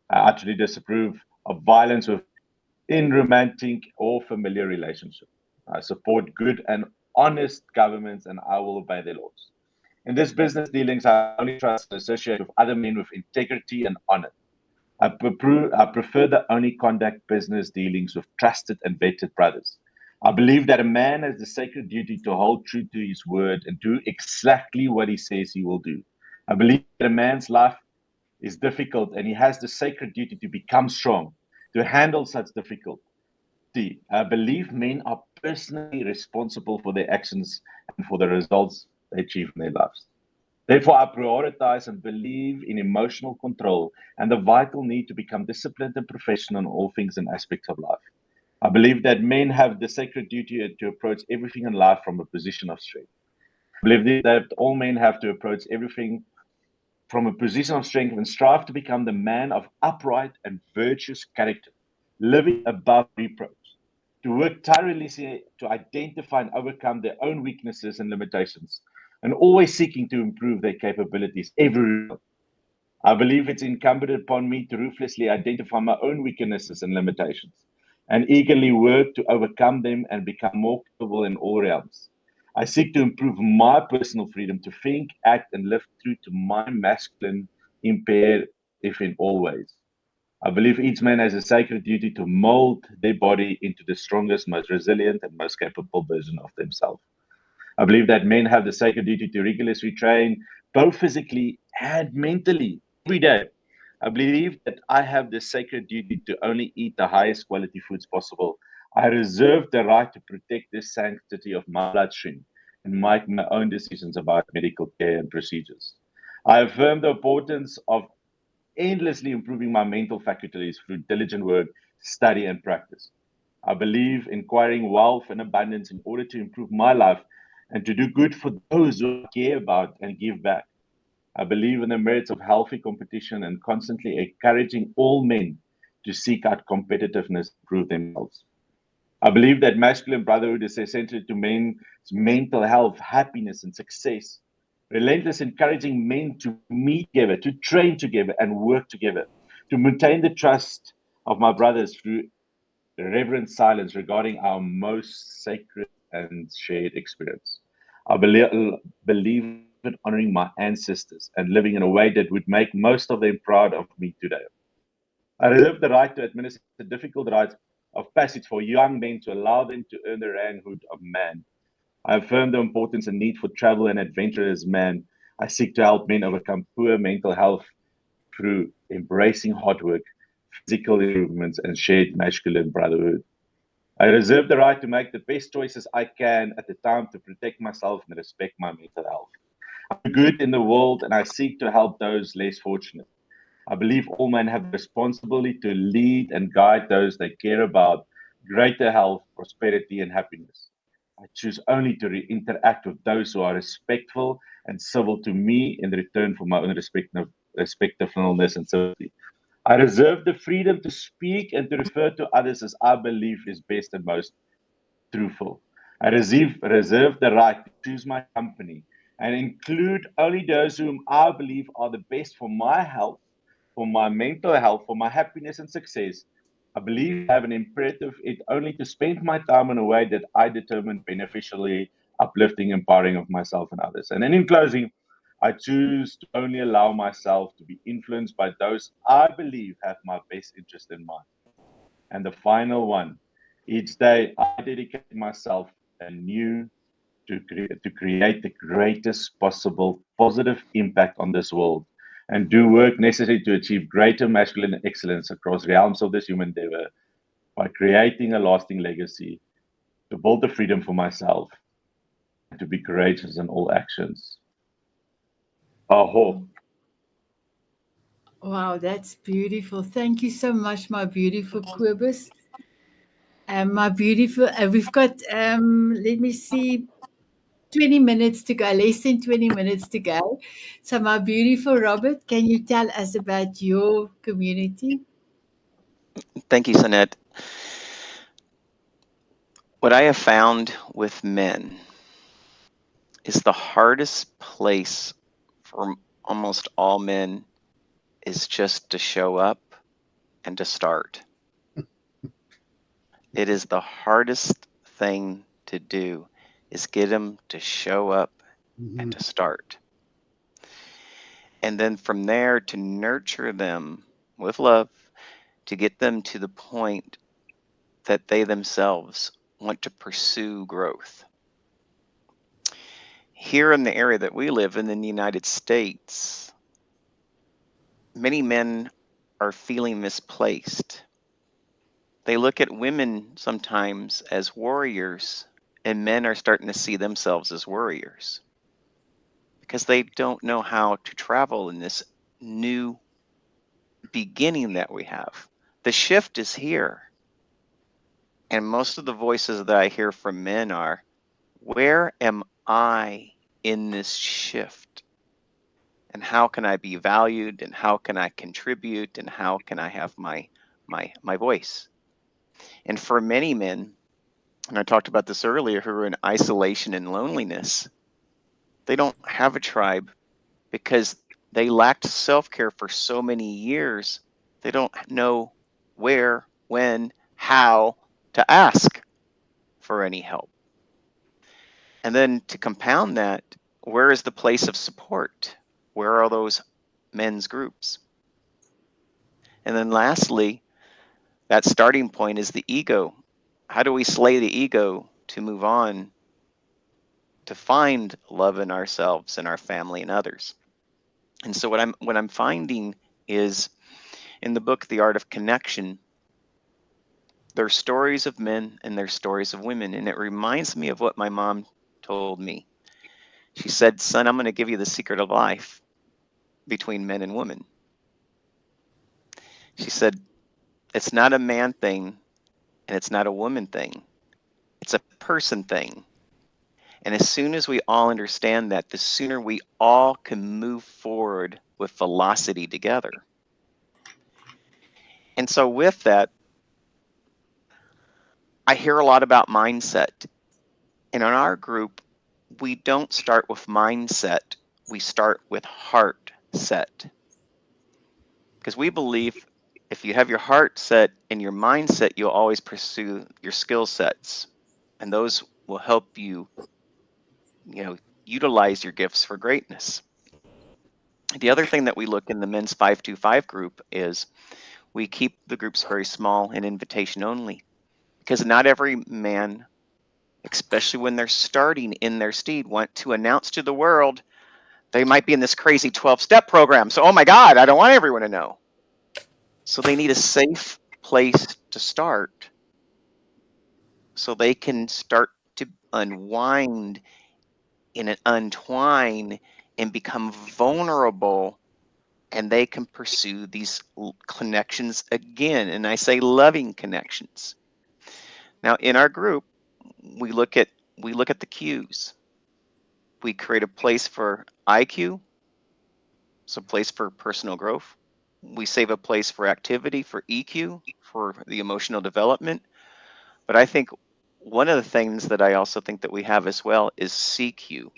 E: I utterly disapprove of violence within romantic or familiar relationships. I support good and honest governments, and I will obey their laws. In this business dealings, I only trust and associate with other men with integrity and honor. I prefer the only conduct business dealings with trusted and vetted brothers. I believe that a man has the sacred duty to hold true to his word and do exactly what he says he will do. I believe that a man's life is difficult and he has the sacred duty to become strong, to handle such difficulty. I believe men are personally responsible for their actions and for the results they achieve in their lives. Therefore, I prioritize and believe in emotional control and the vital need to become disciplined and professional in all things and aspects of life. I believe that men have the sacred duty to approach everything in life from a position of strength. I believe that all men have to approach everything from a position of strength and strive to become the man of upright and virtuous character, living above reproach, to work tirelessly to identify and overcome their own weaknesses and limitations, and always seeking to improve their capabilities every day. I believe it's incumbent upon me to ruthlessly identify my own weaknesses and limitations, and eagerly work to overcome them and become more capable in all realms. I seek to improve my personal freedom to think, act, and live true to my masculine imperative in all ways. I believe each man has a sacred duty to mold their body into the strongest, most resilient, and most capable version of themselves. I believe that men have the sacred duty to rigorously train both physically and mentally every day. I believe that I have the sacred duty to only eat the highest quality foods possible. I reserve the right to protect the sanctity of my bloodstream and make my own decisions about medical care and procedures. I affirm the importance of endlessly improving my mental faculties through diligent work, study, and practice. I believe in acquiring wealth and abundance in order to improve my life and to do good for those who I care about and give back. I believe in the merits of healthy competition and constantly encouraging all men to seek out competitiveness to improve themselves. I believe that masculine brotherhood is essential to men's mental health, happiness, and success. Relentless encouraging men to meet together, to train together, and work together, to maintain the trust of my brothers through reverent silence regarding our most sacred and shared experience. I believe in honoring my ancestors and living in a way that would make most of them proud of me today. I reserve the right to administer difficult rites of passage for young men to allow them to earn the rankhood of man. I affirm the importance and need for travel and adventure as man. I seek to help men overcome poor mental health through embracing hard work, physical improvements, and shared masculine brotherhood. I reserve the right to make the best choices I can at the time to protect myself and respect my mental health. I do good in the world and I seek to help those less fortunate. I believe all men have the responsibility to lead and guide those they care about, greater health, prosperity, and happiness. I choose only to interact with those who are respectful and civil to me in return for my own respectfulness and civility. I reserve the freedom to speak and to refer to others as I believe is best and most truthful. I reserve the right to choose my company and include only those whom I believe are the best for my health, for my mental health, for my happiness and success. I believe I have an imperative it only to spend my time in a way that I determine beneficially, uplifting, empowering of myself and others. And then in closing, I choose to only allow myself to be influenced by those I believe have my best interest in mind. And the final one, each day I dedicate myself anew to create the greatest possible positive impact on this world and do work necessary to achieve greater masculine excellence across realms of this human endeavor by creating a lasting legacy, to build the freedom for myself, and to be courageous in all actions. Aho.
A: Wow, that's beautiful. Thank you so much, my beautiful Quibus. My beautiful, we've got, let me see, 20 minutes to go, less than 20 minutes to go. So, my beautiful Robert, can you tell us about your community?
C: Thank you, Sanette. What I have found with men is the hardest place for almost all men is just to show up and to start. It is the hardest thing to do, is get them to show up and to start. And then from there to nurture them with love, to get them to the point that they themselves want to pursue growth. Here in the area that we live in the United States, many men are feeling misplaced. They look at women sometimes as warriors, and men are starting to see themselves as warriors because they don't know how to travel in this new beginning that we have. The shift is here. And most of the voices that I hear from men are, where am I in this shift? And how can I be valued? And how can I contribute? And how can I have my voice? And for many men, and I talked about this earlier, who are in isolation and loneliness, they don't have a tribe because they lacked self-care for so many years. They don't know where, when, how to ask for any help. And then to compound that, where is the place of support? Where are those men's groups? And then lastly, that starting point is the ego. How do we slay the ego to move on to find love in ourselves and our family and others? And so what I'm finding is in the book The Art of Connection, there's stories of men and there's stories of women, and it reminds me of what my mom told me. She said, "Son, I'm going to give you the secret of life between men and women." She said, "It's not a man thing and it's not a woman thing. It's a person thing. And as soon as we all understand that, the sooner we all can move forward with velocity together." And so with that, I hear a lot about mindset. And in our group, we don't start with mindset. We start with heart set. Because we believe if you have your heart set and your mindset, you'll always pursue your skill sets. And those will help you, utilize your gifts for greatness. The other thing that we look in the men's 525 group is we keep the groups very small and invitation only. Because not every man, especially when they're starting in their steed, want to announce to the world they might be in this crazy 12-step program. So, oh my God, I don't want everyone to know. So they need a safe place to start so they can start to unwind and untwine and become vulnerable, and they can pursue these connections again. And I say loving connections. Now, in our group, we look at the cues. We create a place for IQ, so a place for personal growth. We save a place for activity, for EQ, for the emotional development. But I think one of the things that I also think that we have as well is CQ,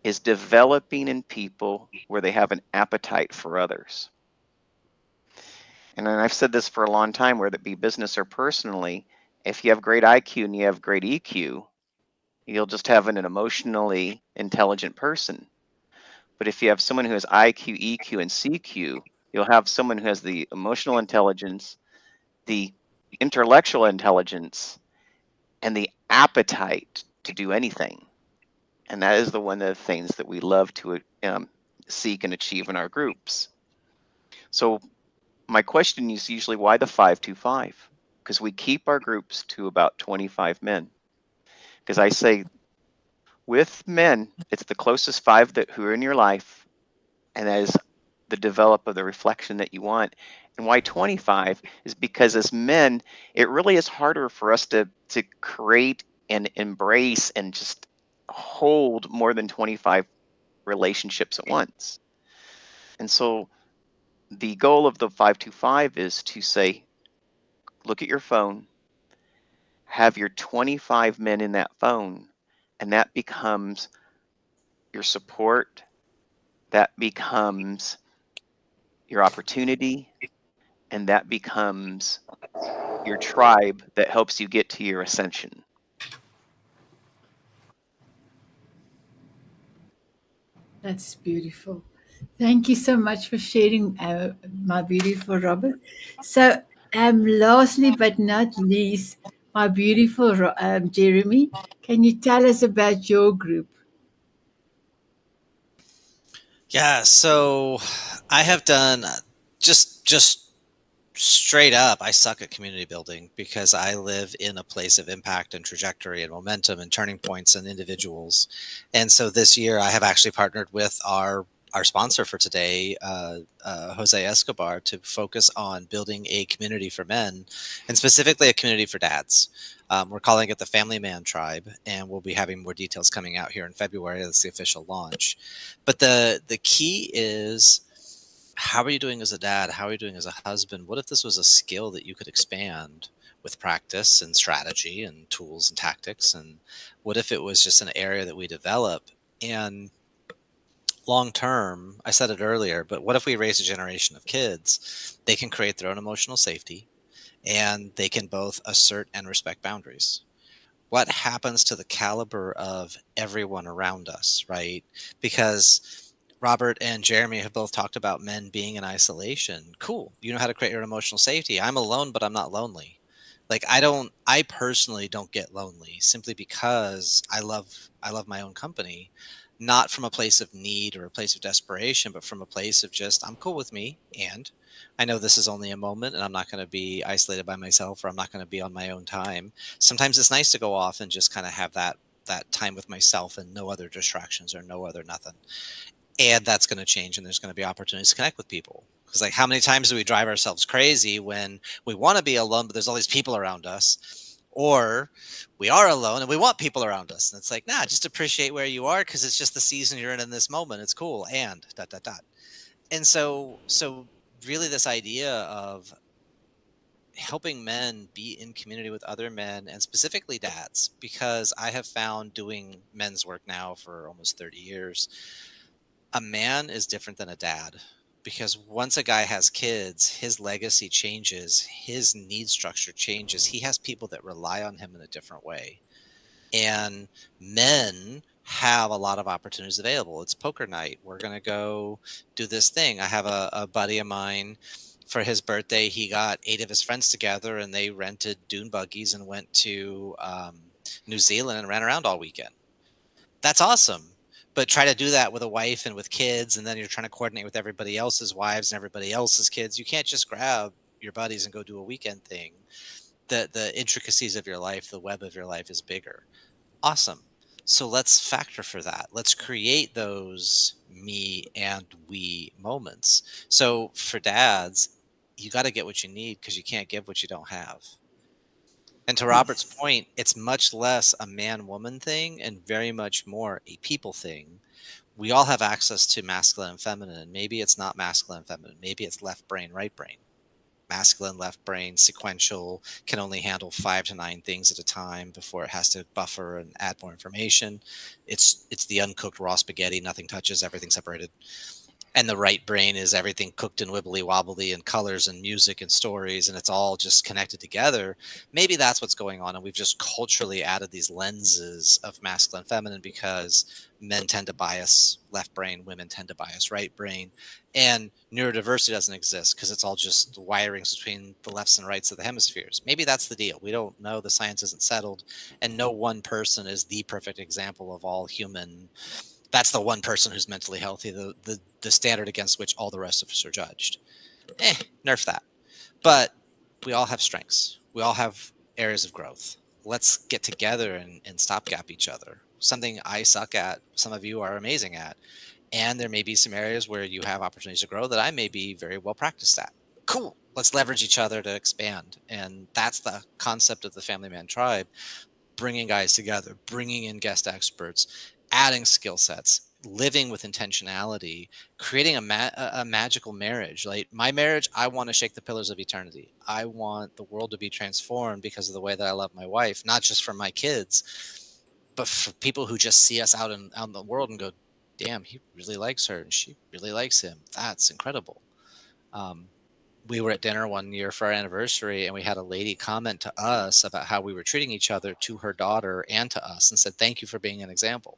C: is developing in people where they have an appetite for others. And I've said this for a long time, whether it be business or personally, if you have great IQ and you have great EQ, you'll just have an emotionally intelligent person. But if you have someone who has IQ, EQ, and CQ, you'll have someone who has the emotional intelligence, the intellectual intelligence, and the appetite to do anything. And that is one of the things that we love to seek and achieve in our groups. So my question is usually, why the 525? Because we keep our groups to about 25 men. Because I say, with men, it's the closest five who are in your life, and that is the develop of the reflection that you want. And why 25 is because as men, it really is harder for us to create and embrace and just hold more than 25 relationships at once. And so the goal of the 525 is to say, look at your phone, have your 25 men in that phone, and that becomes your support, that becomes your opportunity, and that becomes your tribe that helps you get to your ascension.
A: That's beautiful. Thank you so much for sharing, my beautiful Robert. So, lastly but not least, my beautiful Jeremy, can you tell us about your group?
F: Yeah, so I have done just straight up, I suck at community building because I live in a place of impact and trajectory and momentum and turning points and individuals. And so this year, I have actually partnered with our sponsor for today, Jose Escobar, to focus on building a community for men, and specifically a community for dads. We're calling it the Family Man Tribe, and we'll be having more details coming out here in February. That's the official launch. But the key is, how are you doing as a dad? How are you doing as a husband? What if this was a skill that you could expand with practice and strategy and tools and tactics? And what if it was just an area that we develop? And long term, I said it earlier, but what if we raise a generation of kids? They can create their own emotional safety, and they can both assert and respect boundaries. What happens to the caliber of everyone around us, right? Because Robert and Jeremy have both talked about men being in isolation. Cool. You know how to create your emotional safety. I'm alone, but I'm not lonely. Like, I personally don't get lonely simply because I love my own company, not from a place of need or a place of desperation, but from a place of just, I'm cool with me, and I know this is only a moment and I'm not going to be isolated by myself, or I'm not going to be on my own time. Sometimes it's nice to go off and just kind of have that time with myself and no other distractions or no other nothing. And that's going to change, and there's going to be opportunities to connect with people. Because, like, how many times do we drive ourselves crazy when we want to be alone, but there's all these people around us? Or we are alone and we want people around us. And it's like, nah, just appreciate where you are, because it's just the season you're in this moment. It's cool. And dot, dot, dot. And so really this idea of helping men be in community with other men, and specifically dads, because I have found, doing men's work now for almost 30 years, a man is different than a dad, because once a guy has kids, his legacy changes, his need structure changes. He has people that rely on him in a different way. And men have a lot of opportunities available. It's poker night. We're going to go do this thing. I have a buddy of mine, for his birthday, he got 8 of his friends together and they rented dune buggies and went to New Zealand and ran around all weekend. That's awesome. But try to do that with a wife and with kids, and then you're trying to coordinate with everybody else's wives and everybody else's kids. You can't just grab your buddies and go do a weekend thing. The intricacies of your life, the web of your life is bigger. Awesome. So let's factor for that. Let's create those me and we moments. So for dads, you got to get what you need, because you can't give what you don't have. And to Robert's
A: Yes.
F: point, it's much less a man-woman thing and very much more a people thing. We all have access to masculine and feminine. Maybe it's not masculine and feminine. Maybe it's left brain, right brain. Masculine, left brain, sequential, can only handle 5 to 9 things at a time before it has to buffer and add more information. It's the uncooked raw spaghetti, nothing touches, everything separated. And the right brain is everything cooked and wibbly wobbly, and colors and music and stories, and it's all just connected together. Maybe that's what's going on, and we've just culturally added these lenses of masculine and feminine because men tend to bias left brain, women tend to bias right brain, and neurodiversity doesn't exist because it's all just the wirings between the lefts and rights of the hemispheres. Maybe that's the deal. We don't know. The science isn't settled, and no one person is the perfect example of all human. That's the one person who's mentally healthy, the standard against which all the rest of us are judged. Nerf that. But we all have strengths. We all have areas of growth. Let's get together and stopgap each other. Something I suck at, some of you are amazing at. And there may be some areas where you have opportunities to grow that I may be very well practiced at. Cool. Let's leverage each other to expand. And that's the concept of the Family Man Tribe, bringing guys together, bringing in guest experts, adding skill sets, living with intentionality, creating a magical marriage. Like my marriage, I want to shake the pillars of eternity. I want the world to be transformed because of the way that I love my wife, not just for my kids, But for people who just see us out in the world and go, damn, he really likes her and she really likes him, that's incredible. We were at dinner one year for our anniversary, and we had a lady comment to us about how we were treating each other, to her daughter and to us, and said, thank you for being an example.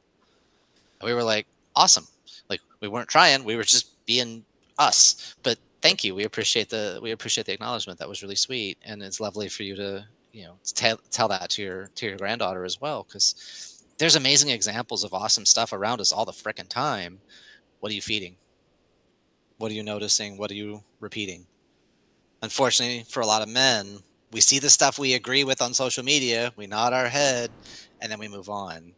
F: And we were like, awesome. Like, we weren't trying, we were just being us. But thank you. We appreciate the acknowledgement. That was really sweet. And it's lovely for you to, tell that to your granddaughter as well, because there's amazing examples of awesome stuff around us all the frickin' time. What are you feeding? What are you noticing? What are you repeating? Unfortunately, for a lot of men, we see the stuff we agree with on social media, we nod our head, and then we move on.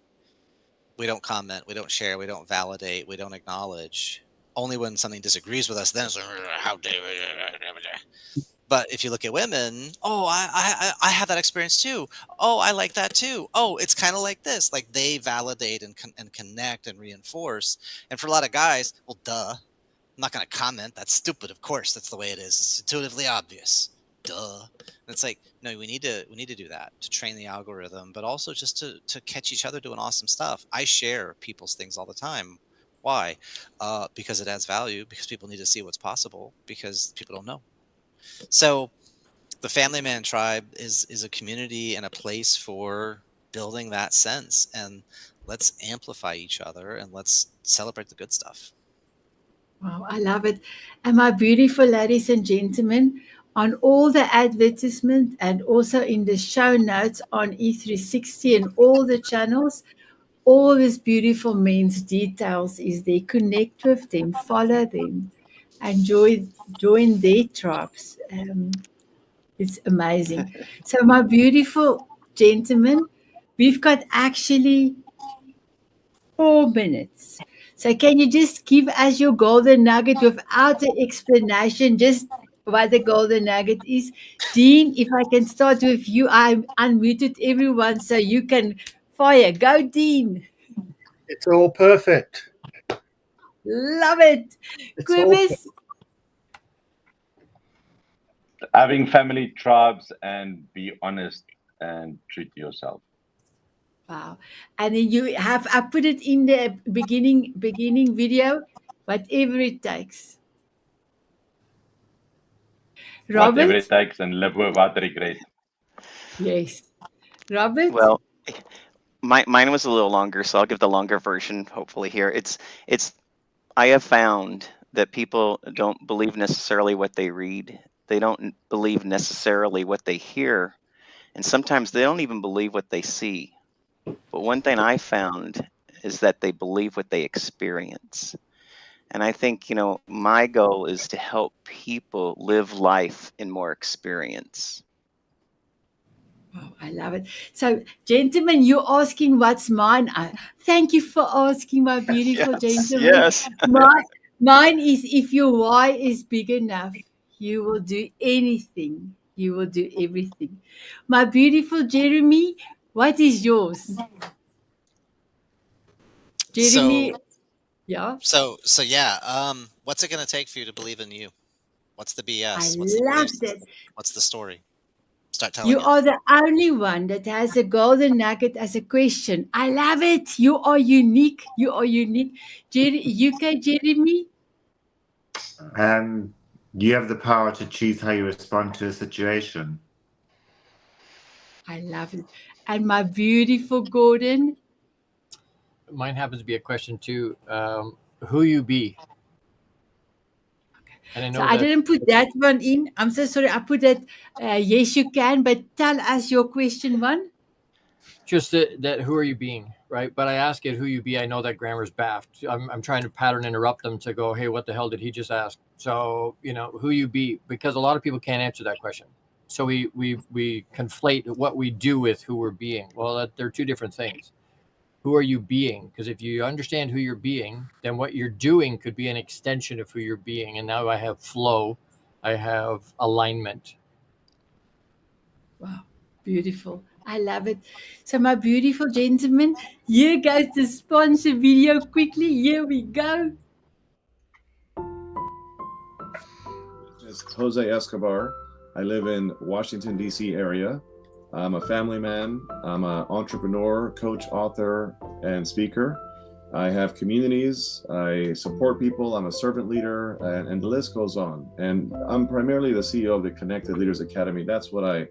F: We don't comment, we don't share, we don't validate, we don't acknowledge. Only when something disagrees with us, then it's like, how dare you? But if you look at women, oh, I have that experience too. Oh, I like that too. Oh, it's kind of like this. Like, they validate and connect and reinforce. And for a lot of guys, well, duh. I'm not going to comment. That's stupid. Of course, that's the way it is. It's intuitively obvious. Duh. And it's like, no, we need to do that to train the algorithm, but also just to catch each other doing awesome stuff. I share people's things all the time. Why? Because it adds value. Because people need to see what's possible. Because people don't know. So the Family Man Tribe is a community and a place for building that sense. And let's amplify each other and let's celebrate the good stuff.
A: Wow, I love it. And my beautiful ladies and gentlemen, on all the advertisement and also in the show notes on E360 and all the channels, all these beautiful men's details is there. Connect with them, follow them, and join their tribes. It's amazing. So, my beautiful gentlemen, we've got actually 4 minutes. So can you just give us your golden nugget without an explanation, just what the golden nugget is? Dean, if I can start with you, I unmuted everyone so you can fire. Go, Dean.
B: It's all perfect.
A: Love it.
B: It's all
A: Quivers.
E: Having family tribes and be honest and treat yourself.
A: Wow. And then I put it in the beginning video, whatever it takes.
E: Whatever
A: Robert?
E: it takes, and live without regret.
A: Yes. Robert?
C: Well, mine was a little longer, so I'll give the longer version. Hopefully, here it's. I have found that people don't believe necessarily what they read. They don't believe necessarily what they hear, and sometimes they don't even believe what they see. But one thing I found is that they believe what they experience. And I think, my goal is to help people live life in more experience.
A: Oh, I love it. So, gentlemen, you're asking what's mine. Thank you for asking, my beautiful gentlemen.
C: Yes.
A: Mine is, if your why is big enough, you will do anything. You will do everything. My beautiful Jeremy, what is yours? Jeremy, yeah.
F: So yeah. What's it gonna take for you to believe in you? What's the BS?
A: I
F: What's the
A: love
F: beliefs?
A: that.
F: What's the story? Start telling
A: You
F: it.
A: are the only one that has a golden nugget as a question. I love it. You are unique. You are unique. UK Jeremy?
G: You have the power to choose how you respond to a situation.
A: I love it. And my beautiful Gordon?
D: Mine happens to be a question too. Who you be? And I know
A: So I didn't put that one in. I'm so sorry. I put that, yes, you can, but tell us your question one.
D: just that who are you being, right? But I ask it who you be. I know that grammar's baffed. I'm trying to pattern interrupt them to go, hey, what the hell did he just ask? So, who you be, because a lot of people can't answer that question. So we conflate what we do with who we're being. Well, they're two different things. Who are you being? Because if you understand who you're being, then what you're doing could be an extension of who you're being. And now I have flow, I have alignment.
A: Wow, beautiful. I love it. So my beautiful gentlemen, here goes the sponsor video quickly. Here we go.
H: It's Jose Escobar. I live in Washington, D.C. area. I'm a family man. I'm an entrepreneur, coach, author, and speaker. I have communities. I support people. I'm a servant leader, and the list goes on. And I'm primarily the CEO of the Connected Leaders Academy. That's my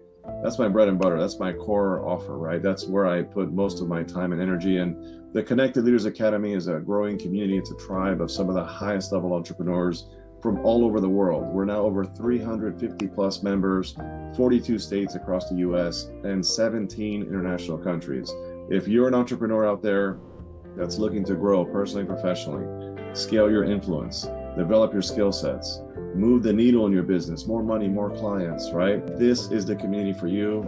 H: bread and butter. That's my core offer, right? That's where I put most of my time and energy. And the Connected Leaders Academy is a growing community. It's a tribe of some of the highest level entrepreneurs from all over the world. We're now over 350 plus members, 42 states across the US, and 17 international countries. If you're an entrepreneur out there that's looking to grow personally and professionally, scale your influence, develop your skill sets, move the needle in your business, more money, more clients, right? This is the community for you.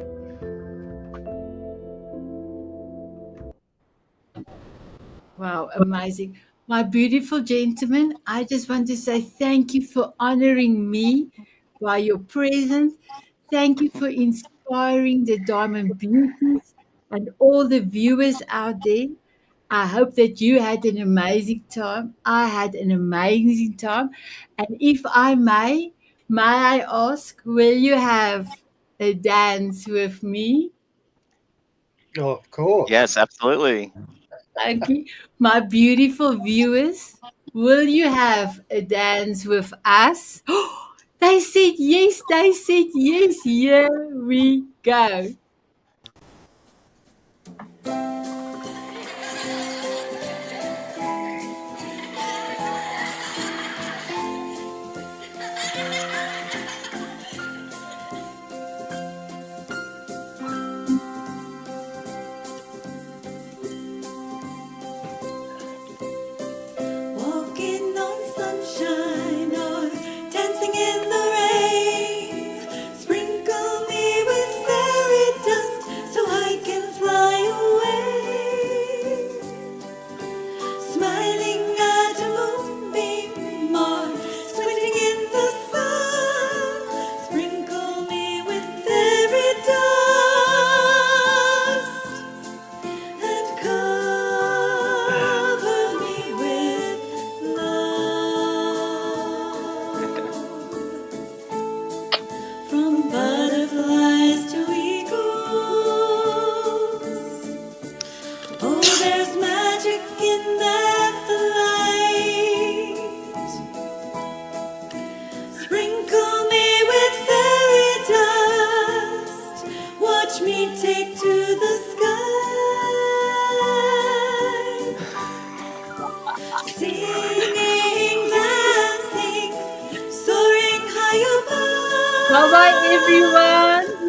A: Wow, amazing. My beautiful gentlemen, I just want to say thank you for honoring me by your presence. Thank you for inspiring the Diamond Beauties and all the viewers out there. I hope that you had an amazing time. I had an amazing time. And if I may I ask, will you have a dance with me?
B: Oh, of course.
C: Yes, absolutely.
A: Thank you. My beautiful viewers, will you have a dance with us? They said yes. They said yes. Here we go.
I: Walking on sunshine or dancing in the rain. Sprinkle me with fairy dust so I can fly away. Smiling at a moonbeam or squinting in the sun. Sprinkle me with fairy dust and cover me with love. From butterflies to eagles, oh, there's magic in that flight. Sprinkle me with fairy dust, watch me take to the sky. Singing, dancing, soaring high above.
A: Bye bye, everyone.